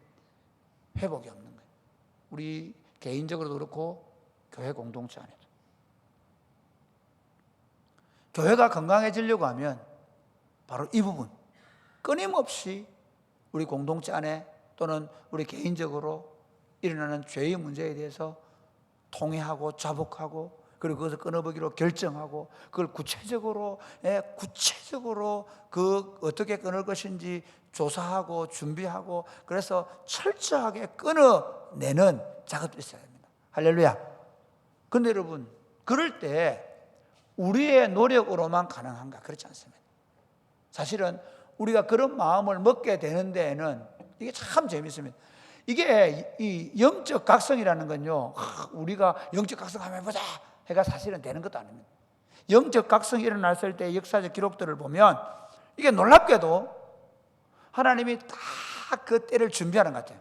회복이 없는 거예요. 우리 개인적으로도 그렇고 교회 공동체 안에도. 교회가 건강해지려고 하면 바로 이 부분, 끊임없이 우리 공동체 안에 또는 우리 개인적으로 일어나는 죄의 문제에 대해서 통회하고 자복하고, 그리고 그것을 끊어보기로 결정하고, 그걸 구체적으로 그 어떻게 끊을 것인지 조사하고 준비하고, 그래서 철저하게 끊어내는 작업이 있어야 됩니다. 할렐루야. 근데 여러분, 그럴 때 우리의 노력으로만 가능한가? 그렇지 않습니다. 사실은 우리가 그런 마음을 먹게 되는 데에는 이게 참 재밌습니다. 이게 이 영적 각성이라는 건요, 우리가 영적 각성 한번 해보자 해가 사실은 되는 것도 아닙니다. 영적 각성이 일어났을 때 역사적 기록들을 보면 이게 놀랍게도 하나님이 다 그 때를 준비하는 것 같아요.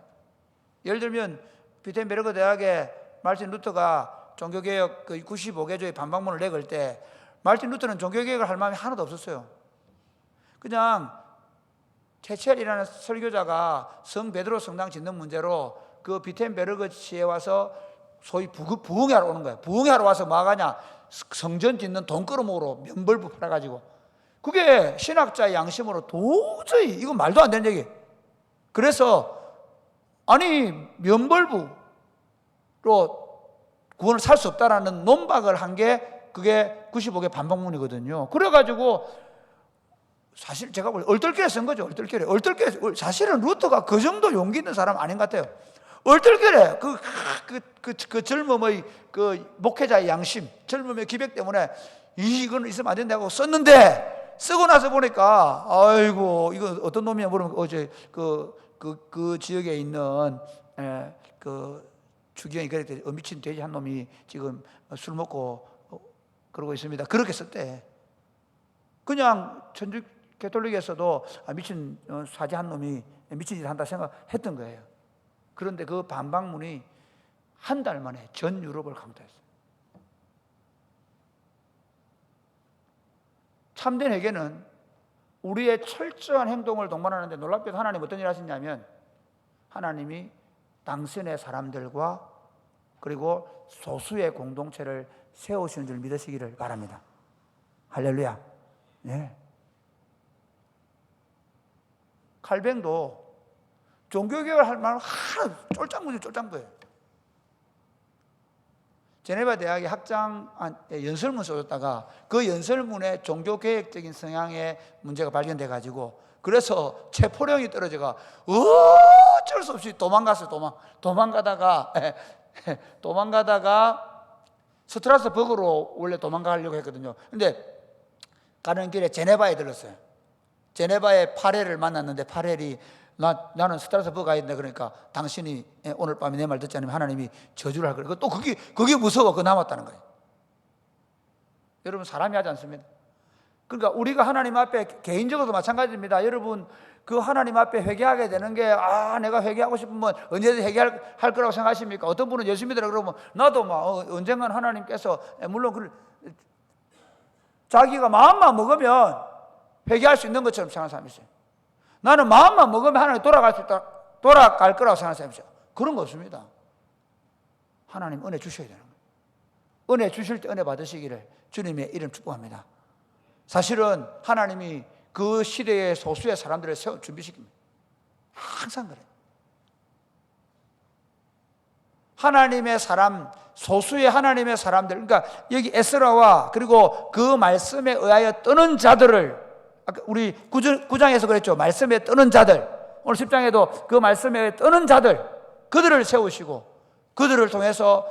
예를 들면 비텐베르그 대학에 말틴 루터가 종교개혁 그 95개조의 반박문을 내걸 때 말틴 루터는 종교개혁을 할 마음이 하나도 없었어요. 그냥 체첼이라는 설교자가 성 베드로 성당 짓는 문제로 그 비텐베르그시에 와서 소위 부흥회하러 오는 거예요. 부흥회하러 와서 뭐 하냐? 성전 짓는 돈 끌어모으러 면벌부 팔아가지고, 그게 신학자의 양심으로 도저히 이거 말도 안 되는 얘기예요. 그래서 아니 면벌부로 구원을 살 수 없다라는 논박을 한 게 그게 95개 반박문이거든요. 그래가지고 사실 제가 얼떨결에 쓴 거죠. 얼떨결에 사실은 루터가 그 정도 용기 있는 사람 아닌 것 같아요. 얼떨결에 그 젊음의 그 목회자의 양심, 젊음의 기백 때문에 이건 있으면 안 된다고 썼는데, 쓰고 나서 보니까 아이고 이거 어떤 놈이냐 물으면 어제 그 지역에 있는 그 주경이 그랬대. 미친 돼지 한 놈이 지금 술 먹고 그러고 있습니다. 그렇게 썼대. 그냥 천주 개톨릭에서도 미친 사제 한 놈이 미친 짓 한다 생각했던 거예요. 그런데 그 반박문이 한 달 만에 전 유럽을 강타했어요. 참된 회개는 우리의 철저한 행동을 동반하는데, 놀랍게도 하나님 어떤 일을 하시냐면 하나님이 당신의 사람들과 그리고 소수의 공동체를 세우시는 줄 믿으시기를 바랍니다. 할렐루야. 네. 칼뱅도 종교개혁을 할 만한 쫄짱 거예요. 제네바 대학의 학장 연설문 써줬다가 그 연설문에 종교개혁적인 성향의 문제가 발견돼 가지고, 그래서 체포령이 떨어져가 어쩔 수 없이 도망갔어요. 도망가다가 스트라스버그로 원래 도망가려고 했거든요. 근데 가는 길에 제네바에 들렀어요. 제네바에 파렐을 만났는데 파렐이 나는 스트라스버그 가야 된다 그러니까 당신이 오늘 밤에 내 말 듣지 않으면 하나님이 저주를 할 거예요. 또 그게 무서워. 그거 남았다는 거예요. 여러분, 사람이 하지 않습니다. 그러니까 우리가 하나님 앞에 개인적으로도 마찬가지입니다. 여러분, 그 하나님 앞에 회개하게 되는 게 내가 회개하고 싶으면 언제든지 회개할 거라고 생각하십니까? 어떤 분은 예수 믿으라 그러면 나도 언젠간 하나님께서 물론 자기가 마음만 먹으면 회개할 수 있는 것처럼 생각하는 사람이 있어요. 나는 마음만 먹으면 하나님 돌아갈 거라고 생각하는 사람이 있어요. 그런 거 없습니다. 하나님 은혜 주셔야 되는 거예요. 은혜 주실 때 은혜 받으시기를 주님의 이름 축복합니다. 사실은 하나님이 그 시대의 소수의 사람들을 세워 준비시킵니다. 항상 그래요. 하나님의 사람, 소수의 하나님의 사람들, 그러니까 여기 에스라와 그리고 그 말씀에 의하여 뜨는 자들을, 아까 우리 9장에서 그랬죠. 말씀에 뜨는 자들. 오늘 10장에도 그 말씀에 뜨는 자들, 그들을 세우시고 그들을 통해서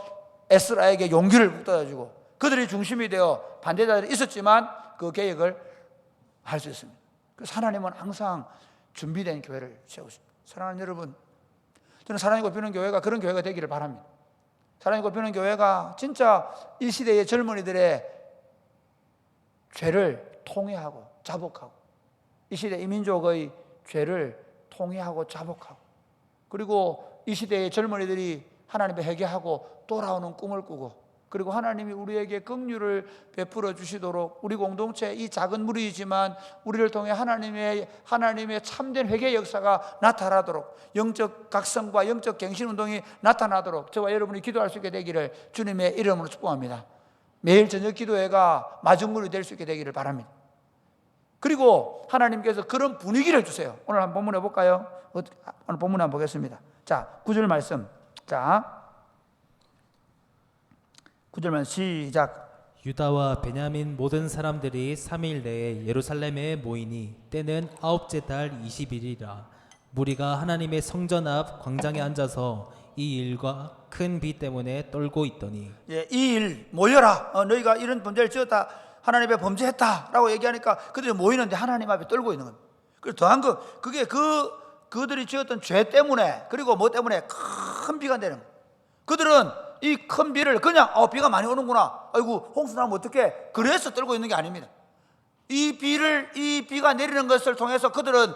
에스라에게 용기를 북돋아주고, 그들이 중심이 되어 반대자들이 있었지만 그 계획을 할 수 있습니다. 그래서 하나님은 항상 준비된 교회를 세우십니다. 사랑하는 여러분, 저는 사랑이 곱히는 교회가 그런 교회가 되기를 바랍니다. 사랑이 곱히는 교회가 진짜 이 시대의 젊은이들의 죄를 통회하고 자복하고, 이 시대 이 민족의 죄를 통회하고 자복하고, 그리고 이 시대의 젊은이들이 하나님께 회개하고 돌아오는 꿈을 꾸고, 그리고 하나님이 우리에게 긍휼을 베풀어 주시도록 우리 공동체 이 작은 무리이지만 우리를 통해 하나님의 참된 회개 역사가 나타나도록, 영적 각성과 영적 갱신 운동이 나타나도록 저와 여러분이 기도할 수 있게 되기를 주님의 이름으로 축복합니다. 매일 저녁 기도회가 마중물이 될 수 있게 되기를 바랍니다. 그리고 하나님께서 그런 분위기를 주세요. 오늘 한번 본문해 볼까요? 오늘 본문 한번 보겠습니다. 자, 9절 말씀. 자, 9절 말씀 시작. 유다와 베냐민 모든 사람들이 3일 내에 예루살렘에 모이니 때는 9째 달 20일이라. 무리가 하나님의 성전 앞 광장에 앉아서 이 일과 큰 비 때문에 떨고 있더니 이 일 모여라. 너희가 이런 범죄를 지었다. 하나님 앞에 범죄했다라고 얘기하니까 그들이 모이는데 하나님 앞에 떨고 있는 겁니다. 그리고 더한 거 그게 그들이 지었던 죄 때문에 그리고 뭐 때문에 큰 비가 내리는 거예요. 그들은 이 큰 비를 그냥 비가 많이 오는구나. 아이고 홍수 나면 어떡해. 그래서 떨고 있는 게 아닙니다. 이 비가 내리는 것을 통해서 그들은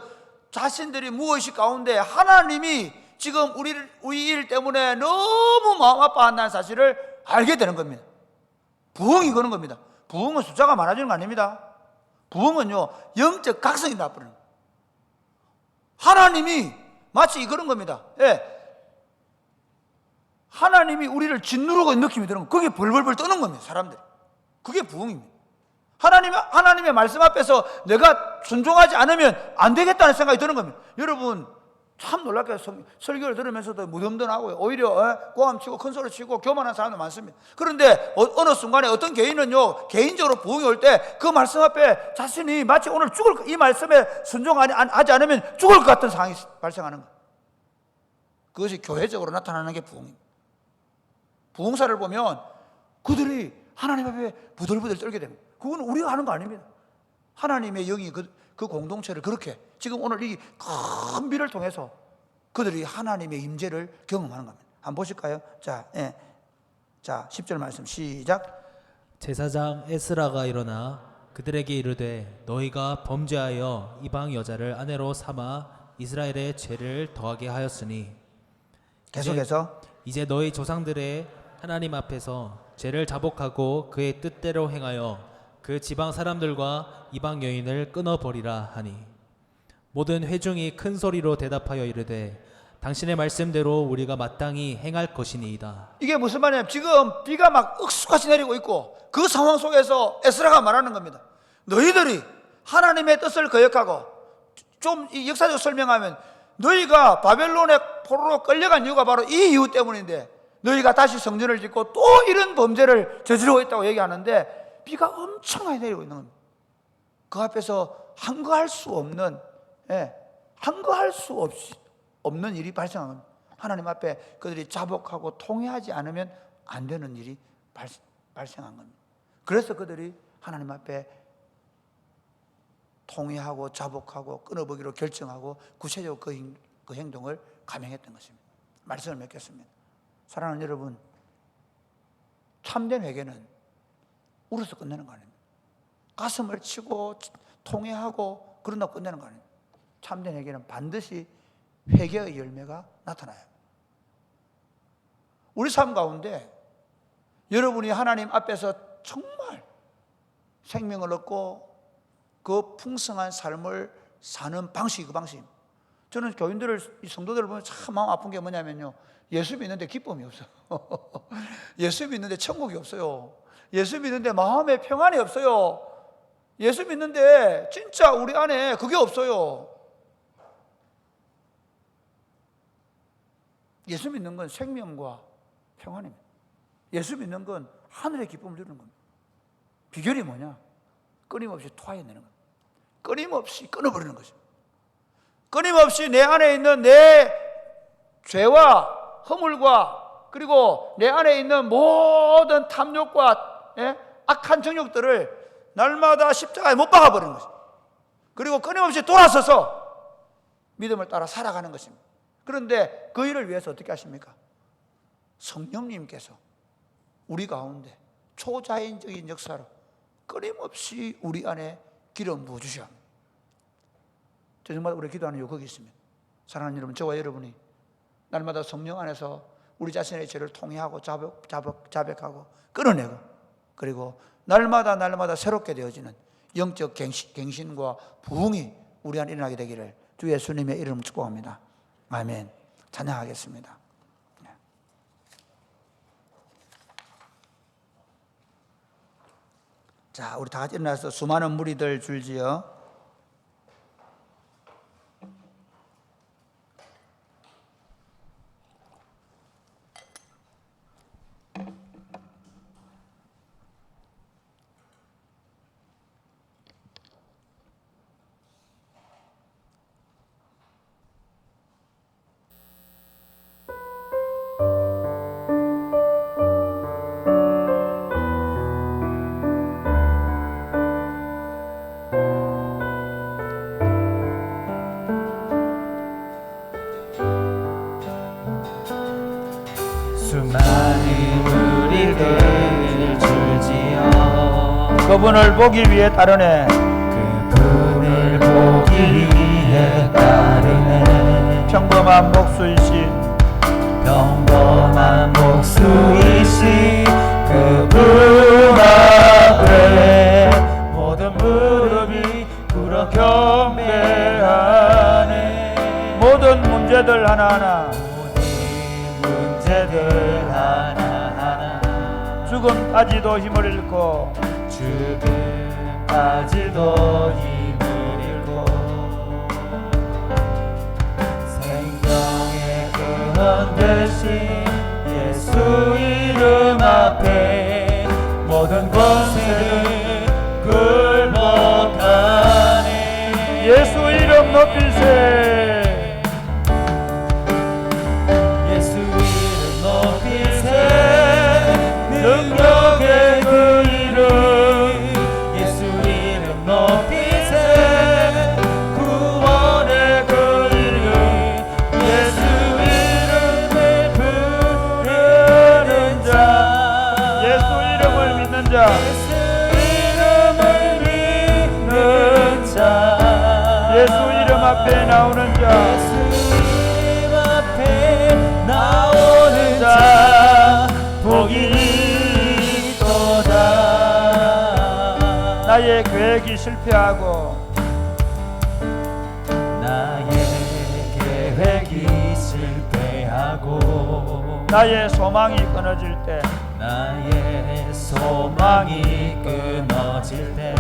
자신들이 무엇이 가운데 하나님이 지금 우리 일 때문에 너무 마음 아파한다는 사실을 알게 되는 겁니다. 부흥이 그런 겁니다. 부흥은 숫자가 많아지는 거 아닙니다. 부흥은요 영적 각성이 나버리는 거예요. 하나님이 마치 그런 겁니다. 하나님이 우리를 짓누르고 있는 느낌이 드는 거예요. 그게 벌벌벌 떠는 겁니다. 사람들이. 그게 부흥입니다. 하나님의 말씀 앞에서 내가 순종하지 않으면 안 되겠다는 생각이 드는 겁니다. 여러분 참 놀랍게 설교를 들으면서도 무덤덤하고요. 오히려 고함치고 큰소리치고 교만한 사람도 많습니다. 그런데 어느 순간에 어떤 개인은요 개인적으로 부흥이 올 때 그 말씀 앞에 자신이 마치 오늘 이 말씀에 순종하지 않으면 죽을 것 같은 상황이 발생하는 거예요. 그것이 교회적으로 나타나는 게 부흥입니다. 부흥사를 보면 그들이 하나님 앞에 부들부들 떨게 됩니다. 그건 우리가 하는 거 아닙니다. 하나님의 영이 그 공동체를 그렇게 지금 오늘 이 큰 비를 통해서 그들이 하나님의 임재를 경험하는 겁니다. 한번 보실까요? 자, 10절 말씀 시작. 제사장 에스라가 일어나 그들에게 이르되 너희가 범죄하여 이방 여자를 아내로 삼아 이스라엘의 죄를 더하게 하였으니 계속해서 이제 너희 조상들의 하나님 앞에서 죄를 자복하고 그의 뜻대로 행하여 그 지방 사람들과 이방 여인을 끊어버리라 하니 모든 회중이 큰 소리로 대답하여 이르되 당신의 말씀대로 우리가 마땅히 행할 것이니이다. 이게 무슨 말이냐면 지금 비가 막 억수같이 내리고 있고 그 상황 속에서 에스라가 말하는 겁니다. 너희들이 하나님의 뜻을 거역하고 좀 이 역사적으로 설명하면 너희가 바벨론의 포로로 끌려간 이유가 바로 이 이유 때문인데 너희가 다시 성전을 짓고 또 이런 범죄를 저지르고 있다고 얘기하는데 비가 엄청나게 내리고 있는 겁니다. 그 앞에서 한거할 수 없는 없는 일이 발생한 겁니다. 하나님 앞에 그들이 자복하고 통회하지 않으면 안 되는 일이 발생한 겁니다. 그래서 그들이 하나님 앞에 통회하고 자복하고 끊어보기로 결정하고 구체적으로 그 행동을 감행했던 것입니다. 말씀을 맺겠습니다. 사랑하는 여러분, 참된 회개는 울어서 끝내는 거 아닙니다. 가슴을 치고 통회하고 그런다고 끝내는 거 아닙니다. 참된 회개는 반드시 회개의 열매가 나타나요. 우리 삶 가운데 여러분이 하나님 앞에서 정말 생명을 얻고 그 풍성한 삶을 사는 방식이 그 방식입니다. 저는 교인들을, 성도들을 보면 참 마음 아픈 게 뭐냐면요, 예수 믿는데 기쁨이 없어요. 예수 믿는데 천국이 없어요. 예수 믿는데 마음에 평안이 없어요. 예수 믿는데 진짜 우리 안에 그게 없어요. 예수 믿는 건 생명과 평안입니다. 예수 믿는 건 하늘의 기쁨을 주는 겁니다. 비결이 뭐냐? 끊임없이 토해내는 겁니다. 끊임없이 끊어버리는 거죠. 끊임없이 내 안에 있는 내 죄와 허물과 그리고 내 안에 있는 모든 탐욕과 악한 정욕들을 날마다 십자가에 못 박아버리는 거죠. 그리고 끊임없이 돌아서서 믿음을 따라 살아가는 것입니다. 그런데 그 일을 위해서 어떻게 하십니까? 성령님께서 우리 가운데 초자연적인 역사로 끊임없이 우리 안에 기름 부어주셔야 합니다. 정말 우리 기도하는 요곡이 있습니다. 사랑하는 여러분, 저와 여러분이 날마다 성령 안에서 우리 자신의 죄를 통회하고 자백하고 끌어내고 그리고 날마다 새롭게 되어지는 영적 갱신과 부흥이 우리 안에 일어나게 되기를 주 예수님의 이름으로 축복합니다. 아멘. 찬양하겠습니다. 네. 자, 우리 다 같이 일어나서 수많은 무리들 줄지어 수많은 무리들 줄지어 그분을 보기 위해 따르네. 그분을 보기 위해 따르네. 평범한 목수이신 평범한 목수이신 그분 앞에 모든 무릎이 꿇어 경배하네. 모든 문제들 하나하나 문제들 하나하나 죽음까지도 힘을 잃고 죽음까지도 힘을 잃고 생명의 근원 되신 예수 이름 앞에 모든 권세를 굴복하네. 예수 이름 높이세. 예수 이름 높이세. 능력의 그 이름 예수 이름 높이세. 구원의 그 이름 예수 이름을 부르는 자. 예수 이름을 믿는 자. 예수 이름을 믿는 자. 예수 이름 앞에 나오는 자. 예수 이름 앞에 나오는 자 복이 있도다. 나의 계획이 실패하고 나의 계획이 실패하고 나의 소망이 끊어질 때 나의 소망이 끊어질 때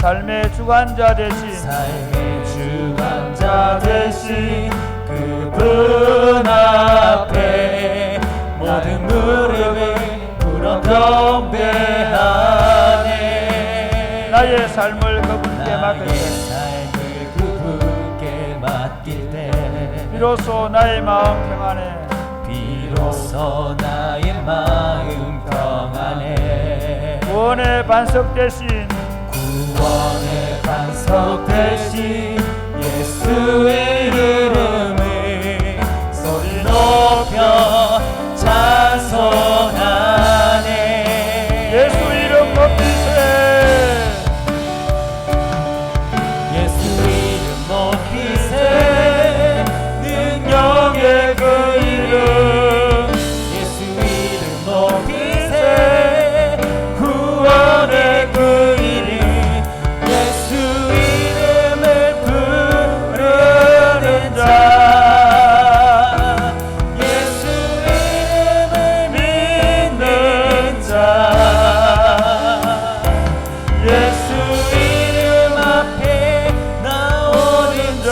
삶의 주관자 대신 삶의 주관자 되신 그분 앞에 모든 무릎을 꿇어 경배하네. 나의 삶을 그분께 맡길 나의 때 삶을 그분께 맡길 때 비로소 나의 마음 평안해. 비로소 나의 마음 평안해. 구원의 반석 대신 구원의 반석 되신 예수의 이름을 소리 높여 찬송하네. 예수 이름 높이세. 예수 이름 높이세. 능력의 그 이름 예수 이름 높이세. 구원의 그 이름 예수 이름을 부르는 자. 예수 이름을 믿는 자. 예수 이름 앞에 나오는 자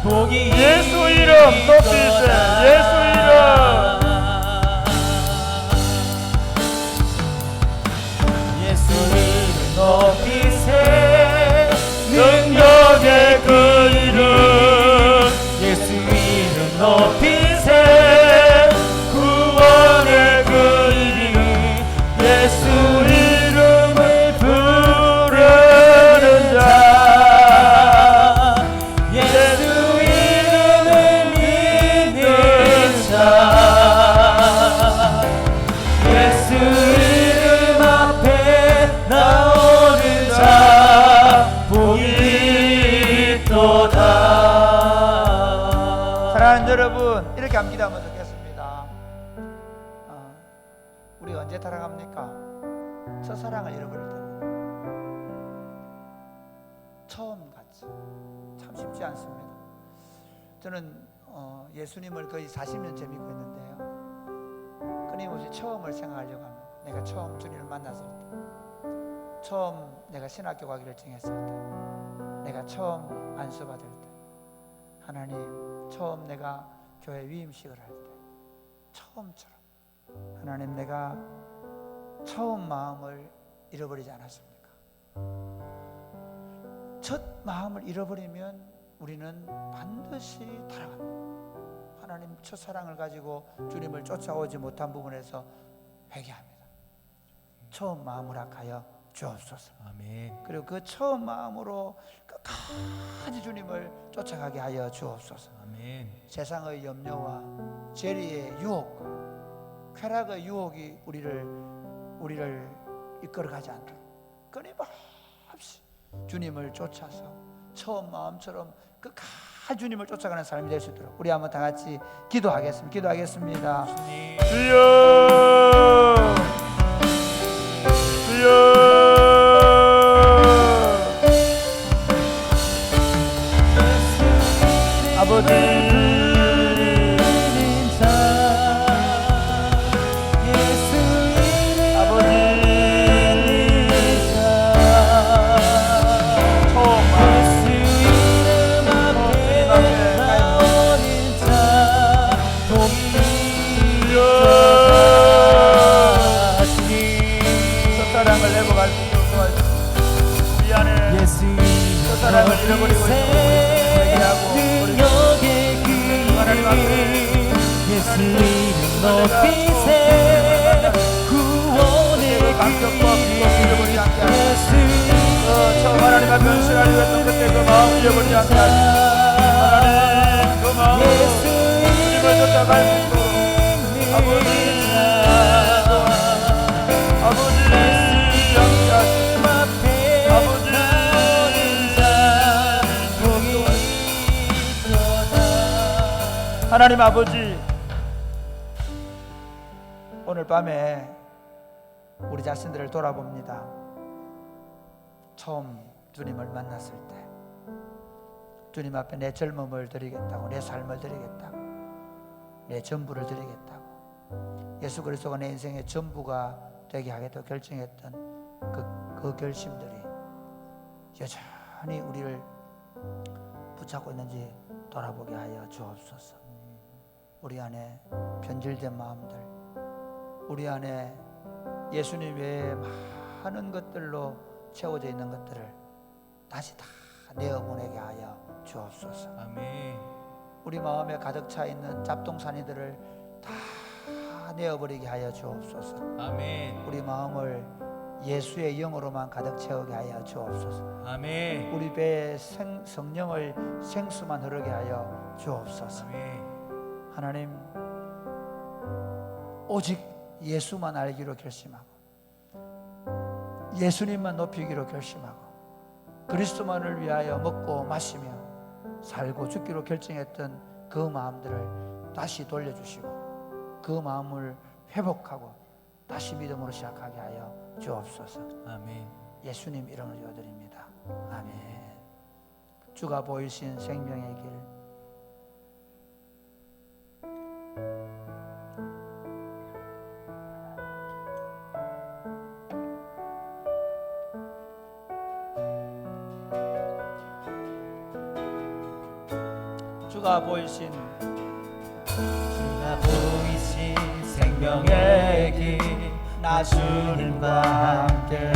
복이 예수 이름 높이세. 예수 이름. 예수 이름 높이세. 능력의 그 이름 예수 이름 높이세. 구원의 그 이름 예수 이름을 부르는 자. 예수 이름을 믿는 자. 예수 이름 앞에 나오는 자 복이 있도다. 사랑하는 여러분, 이렇게 한번 기도하면 좋겠습니다. 우리 언제 타락합니까? 첫사랑을 잃어버릴 때입니다. 처음같이 참 쉽지 않습니다. 저는 예수님을 거의 40년째 믿고 있는데요, 끊임없이 처음을 생각하려고 합니다. 내가 처음 주님을 만났을 때 처음 내가 신학교 가기를 정했을 때, 내가 처음 안수받을 때, 하나님 처음 내가 교회 위임식을 할 때, 처음처럼 하나님 내가 처음 마음을 잃어버리지 않았습니까? 첫 마음을 잃어버리면 우리는 반드시 타락합니다. 하나님 첫 사랑을 가지고 주님을 쫓아오지 못한 부분에서 회개합니다. 처음 마음을 악하여 주옵소서. 아멘. 그리고 그 처음 마음으로 끝까지 주님을 쫓아가게 하여 주옵소서. 아멘. 세상의 염려와 재리의 유혹, 쾌락의 유혹이 우리를 이끌어가지 않도록 끊임없이 주님을 쫓아서 처음 마음처럼 끝까지 주님을 쫓아가는 삶이 될 수 있도록 우리 한번 다 같이 기도하겠습니다. 주여, 주여. 아버지, 사랑을 회복할 수 있도록 도와주시옵소서. 우리 안에 그 사랑을 잃어버리고 있는 회개하고 하나님 앞에 예수님 높이세 구원의 감격과 기쁨 잃어버리지 않게 하시고 처음 하나님 앞에 변신하려고 했던 그때 그 마음 잃어버리지 않게 하시고 하나님 그 마음 주님을 쫓아갈 수 있도록 아버지 양치하시고 아버지 하나님 아버지, 오늘 밤에 우리 자신들을 돌아봅니다. 처음 주님을 만났을 때 주님 앞에 내 젊음을 드리겠다고, 내 삶을 드리겠다고, 내 전부를 드리겠다고, 예수 그리스도가 내 인생의 전부가 되게 하겠다고 결정했던 그 결심들이 여전히 우리를 붙잡고 있는지 돌아보게 하여 주옵소서. 우리 안에 변질된 마음들, 우리 안에 예수님 외에 많은 것들로 채워져 있는 것들을 다시 다 내어보내게 하여 주옵소서. 아멘. 우리 마음에 가득 차 있는 잡동사니들을 다 내어버리게 하여 주옵소서. 아멘. 우리 마음을 예수의 영으로만 가득 채우게 하여 주옵소서. 아멘. 우리 배에 성령을 생수만 흐르게 하여 주옵소서. 아멘. 하나님, 오직 예수만 알기로 결심하고 예수님만 높이기로 결심하고 그리스도만을 위하여 먹고 마시며 살고 죽기로 결정했던 그 마음들을 다시 돌려주시고 그 마음을 회복하고 다시 믿음으로 시작하게 하여 주옵소서. 아멘. 예수님 이름으로 기도드립니다. 아멘. 주가 보이신 생명의 길, 주가 보이신 생명의 길, 나 주님과 함께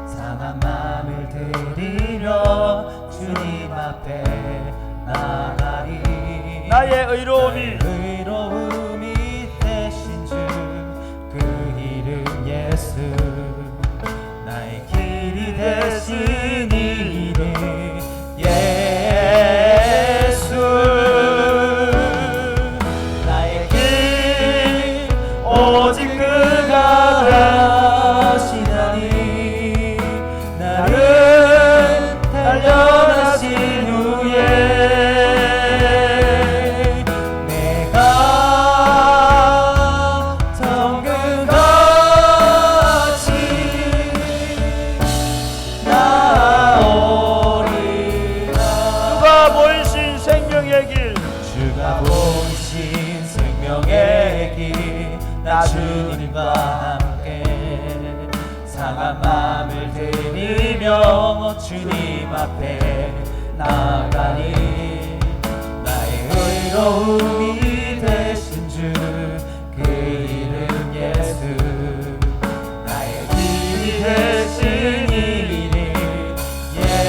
상한 마음을 드리며 주님 앞에 나가리. 나의 의로움이 되신 주 그 이름 예수, 나의 길이 되신 이름 예수. 나의 길 오직 그가 가시나니 나를 단련하신 후에 내가 정금같이 나오리라. 주가 보이신 생명의 길, 주가 보이신 생명의 길, 나 주님과 함께 상한 마음을 드리며 주님 앞에 나아가니 나의 의로움이 되신 주 그 이름 예수 나의 길이 되신 이름 예수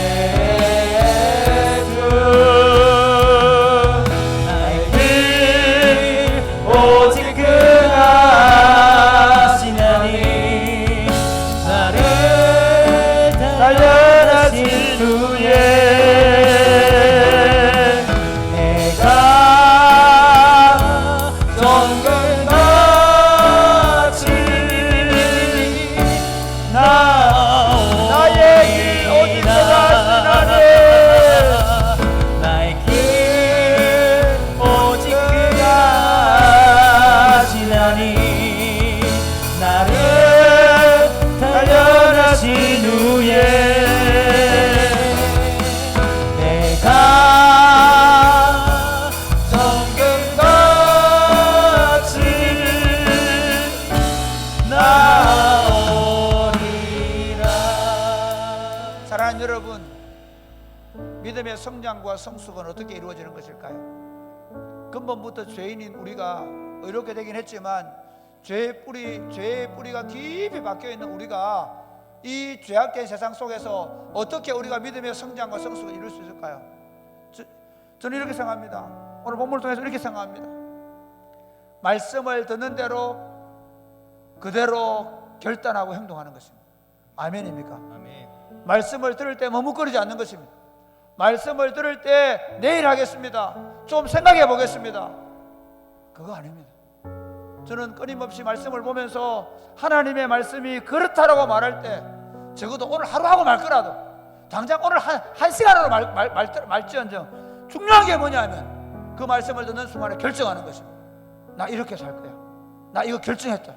나의 길 오직 그가 하시나니 나를 달려가신 후에 내가 정글같이 나의 길 오직 그가 하시나니 나의 길 오직 그가 하시나니 나를 달려가신 후에 내가 정금같이 나오리라. 사랑하는 여러분, 믿음의 성장과 성숙은 어떻게 이루어지는 것일까요? 근본부터 죄인인 우리가 의롭게 되긴 했지만 죄의 뿌리가 깊이 박혀있는 우리가 이 죄악된 세상 속에서 어떻게 우리가 믿음의 성장과 성숙을 이룰 수 있을까요? 저는 이렇게 생각합니다. 오늘 본문을 통해서 이렇게 생각합니다. 말씀을 듣는 대로 그대로 결단하고 행동하는 것입니다. 아멘입니까? 아멘. 말씀을 들을 때 머뭇거리지 않는 것입니다. 말씀을 들을 때 내일 하겠습니다, 좀 생각해 보겠습니다, 그거 아닙니다. 저는 끊임없이 말씀을 보면서 하나님의 말씀이 그렇다라고 말할 때 적어도 오늘 하루 하고 말 거라도 당장 오늘 한 시간으로 말지언정 중요한 게 뭐냐면 그 말씀을 듣는 순간에 결정하는 것입니다. 나 이렇게 살 거야, 나 이거 결정했다.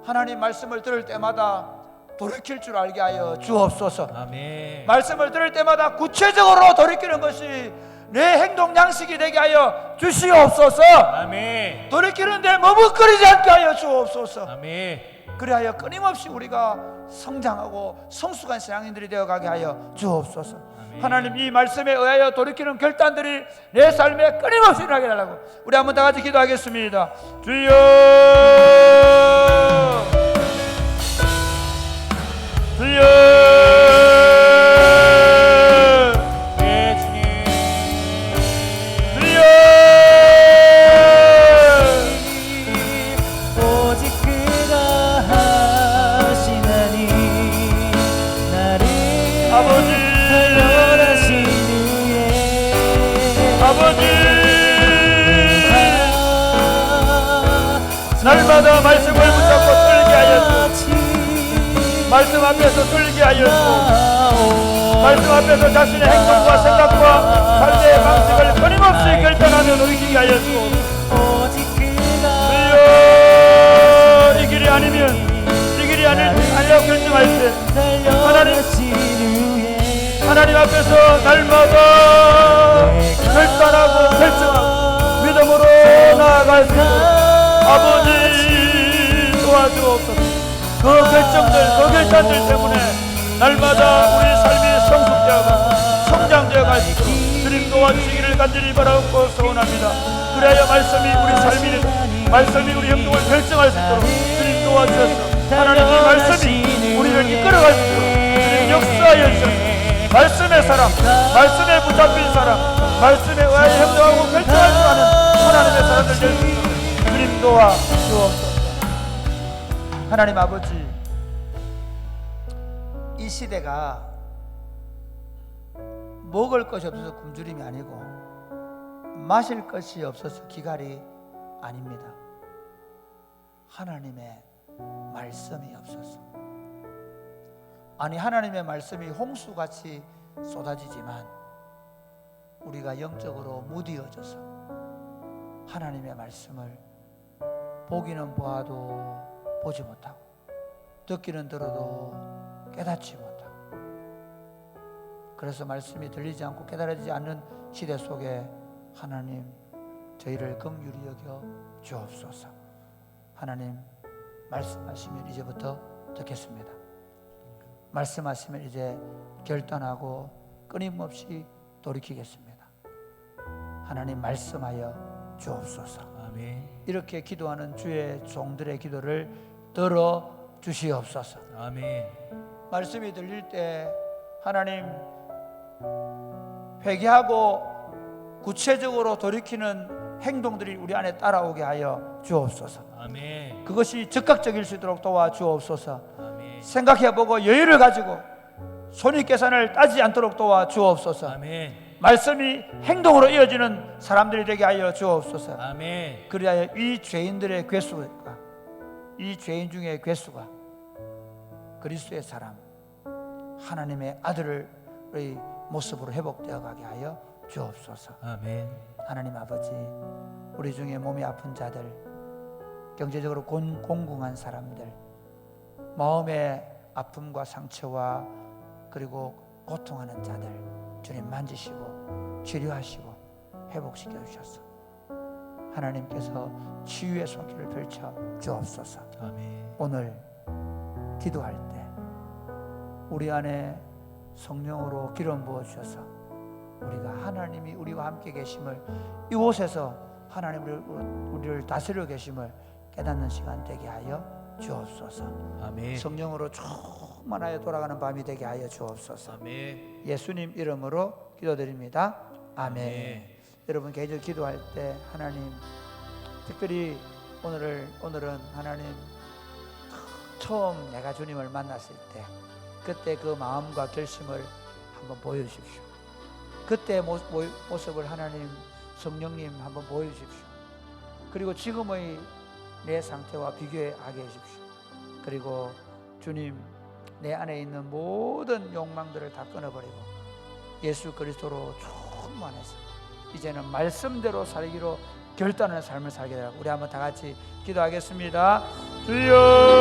하나님 말씀을 들을 때마다 돌이킬 줄 알게 하여 주옵소서. 아멘. 말씀을 들을 때마다 구체적으로 돌이키는 것이 내 행동 양식이 되게 하여 주시옵소서. 아멘. 돌이키는데 머뭇거리지 않게 하여 주옵소서. 아멘. 그리하여 끊임없이 우리가 성장하고 성숙한 신앙인들이 되어가게 하여 주옵소서. 아멘. 하나님, 이 말씀에 의하여 돌이키는 결단들이 내 삶에 끊임없이 일어나게 해달라고 우리 한번 다 같이 기도하겠습니다. 주여, 주여, 예, 주님. 주여. 오직 그가 하시나니 나를 아버지, 달려가신 후에 아버지, 날마다 말씀을 붙잡고 떨게 하였소. 말씀 앞에서 떨게 하였소. 말씀 앞에서 자신의 행동과 생각과 삶의 방식을 끊임없이 결단하며 돌이키게 하였소. 주여, 이 길이 아니면 이 길이 아니라고 결정할 때 하나님 앞에서 날마다 결단하고 결정하고 믿음으로 나아갈 수 있도록 아버지 도와주옵소서. 그 결정들, 그 결단들 때문에 날마다 우리 삶이 성숙되어가고 성장되어 갈 수 있도록 주님 도와주시기를 간절히 바라고 소원합니다. 그래야 말씀이 우리 삶이, 말씀이 우리 행동을 결정할 수 있도록 주님 도와주셔서 하나님, 이 말씀이 우리를 이끌어갈 수 있도록 주님 역사하여 주셔서 말씀의 사람, 말씀에 붙잡힌 사람, 말씀에 의하여 행동하고 결정할 줄 아는 하나님의 사람들 될 수 있도록 주님 도와주옵소서. 하나님 아버지, 이 시대가 먹을 것이 없어서 굶주림이 아니고 마실 것이 없어서 기갈이 아닙니다. 하나님의 말씀이 없어서. 아니, 하나님의 말씀이 홍수같이 쏟아지지만 우리가 영적으로 무디어져서 하나님의 말씀을 보기는 보아도 보지 못하고 듣기는 들어도 깨닫지 못하고, 그래서 말씀이 들리지 않고 깨달아지지 않는 시대 속에 하나님, 저희를 긍휼히 여겨 주옵소서. 하나님, 말씀하시면 이제부터 듣겠습니다. 말씀하시면 이제 결단하고 끊임없이 돌이키겠습니다. 하나님 말씀하여 주옵소서. 아멘. 이렇게 기도하는 주의 종들의 기도를 들어 주시옵소서. 아멘. 말씀이 들릴 때 하나님 회개하고 구체적으로 돌이키는 행동들이 우리 안에 따라오게 하여 주옵소서. 아멘. 그것이 즉각적일 수 있도록 도와 주옵소서. 아멘. 생각해보고 여유를 가지고 손익계산을 따지지 않도록 도와 주옵소서. 아멘. 말씀이 행동으로 이어지는 사람들이 되게 하여 주옵소서. 아멘. 그리하여 이 죄인들의 괴수가, 이 죄인 중의 괴수가 그리스도의 사람, 하나님의 아들의 모습으로 회복되어 가게 하여 주옵소서. 아멘. 하나님 아버지, 우리 중에 몸이 아픈 자들, 경제적으로 공공한 사람들, 마음의 아픔과 상처와 그리고 고통하는 자들 주님 만지시고 치료하시고 회복시켜 주셔서 하나님께서 치유의 손길을 펼쳐 주옵소서. 아멘. 오늘 기도할 때 우리 안에 성령으로 기름 부어 주셔서 우리가 하나님이 우리와 함께 계심을, 이곳에서 하나님 우리를 다스려 계심을 깨닫는 시간 되게 하여 주옵소서. 아멘. 성령으로 충만하여 돌아가는 밤이 되게 하여 주옵소서. 아멘. 예수님 이름으로 기도드립니다. 아멘. 아멘. 여러분 개인적으로 기도할 때 하나님, 특별히 오늘은 하나님 처음 내가 주님을 만났을 때 그때 그 마음과 결심을 한번 보여주십시오. 그때 모습을 하나님 성령님 한번 보여주십시오. 그리고 지금의 내 상태와 비교하게 해주십시오. 그리고 주님, 내 안에 있는 모든 욕망들을 다 끊어버리고 예수 그리스도로 충만해서 이제는 말씀대로 살기로 결단하는 삶을 살게 되라고 우리 한번 다 같이 기도하겠습니다. 주여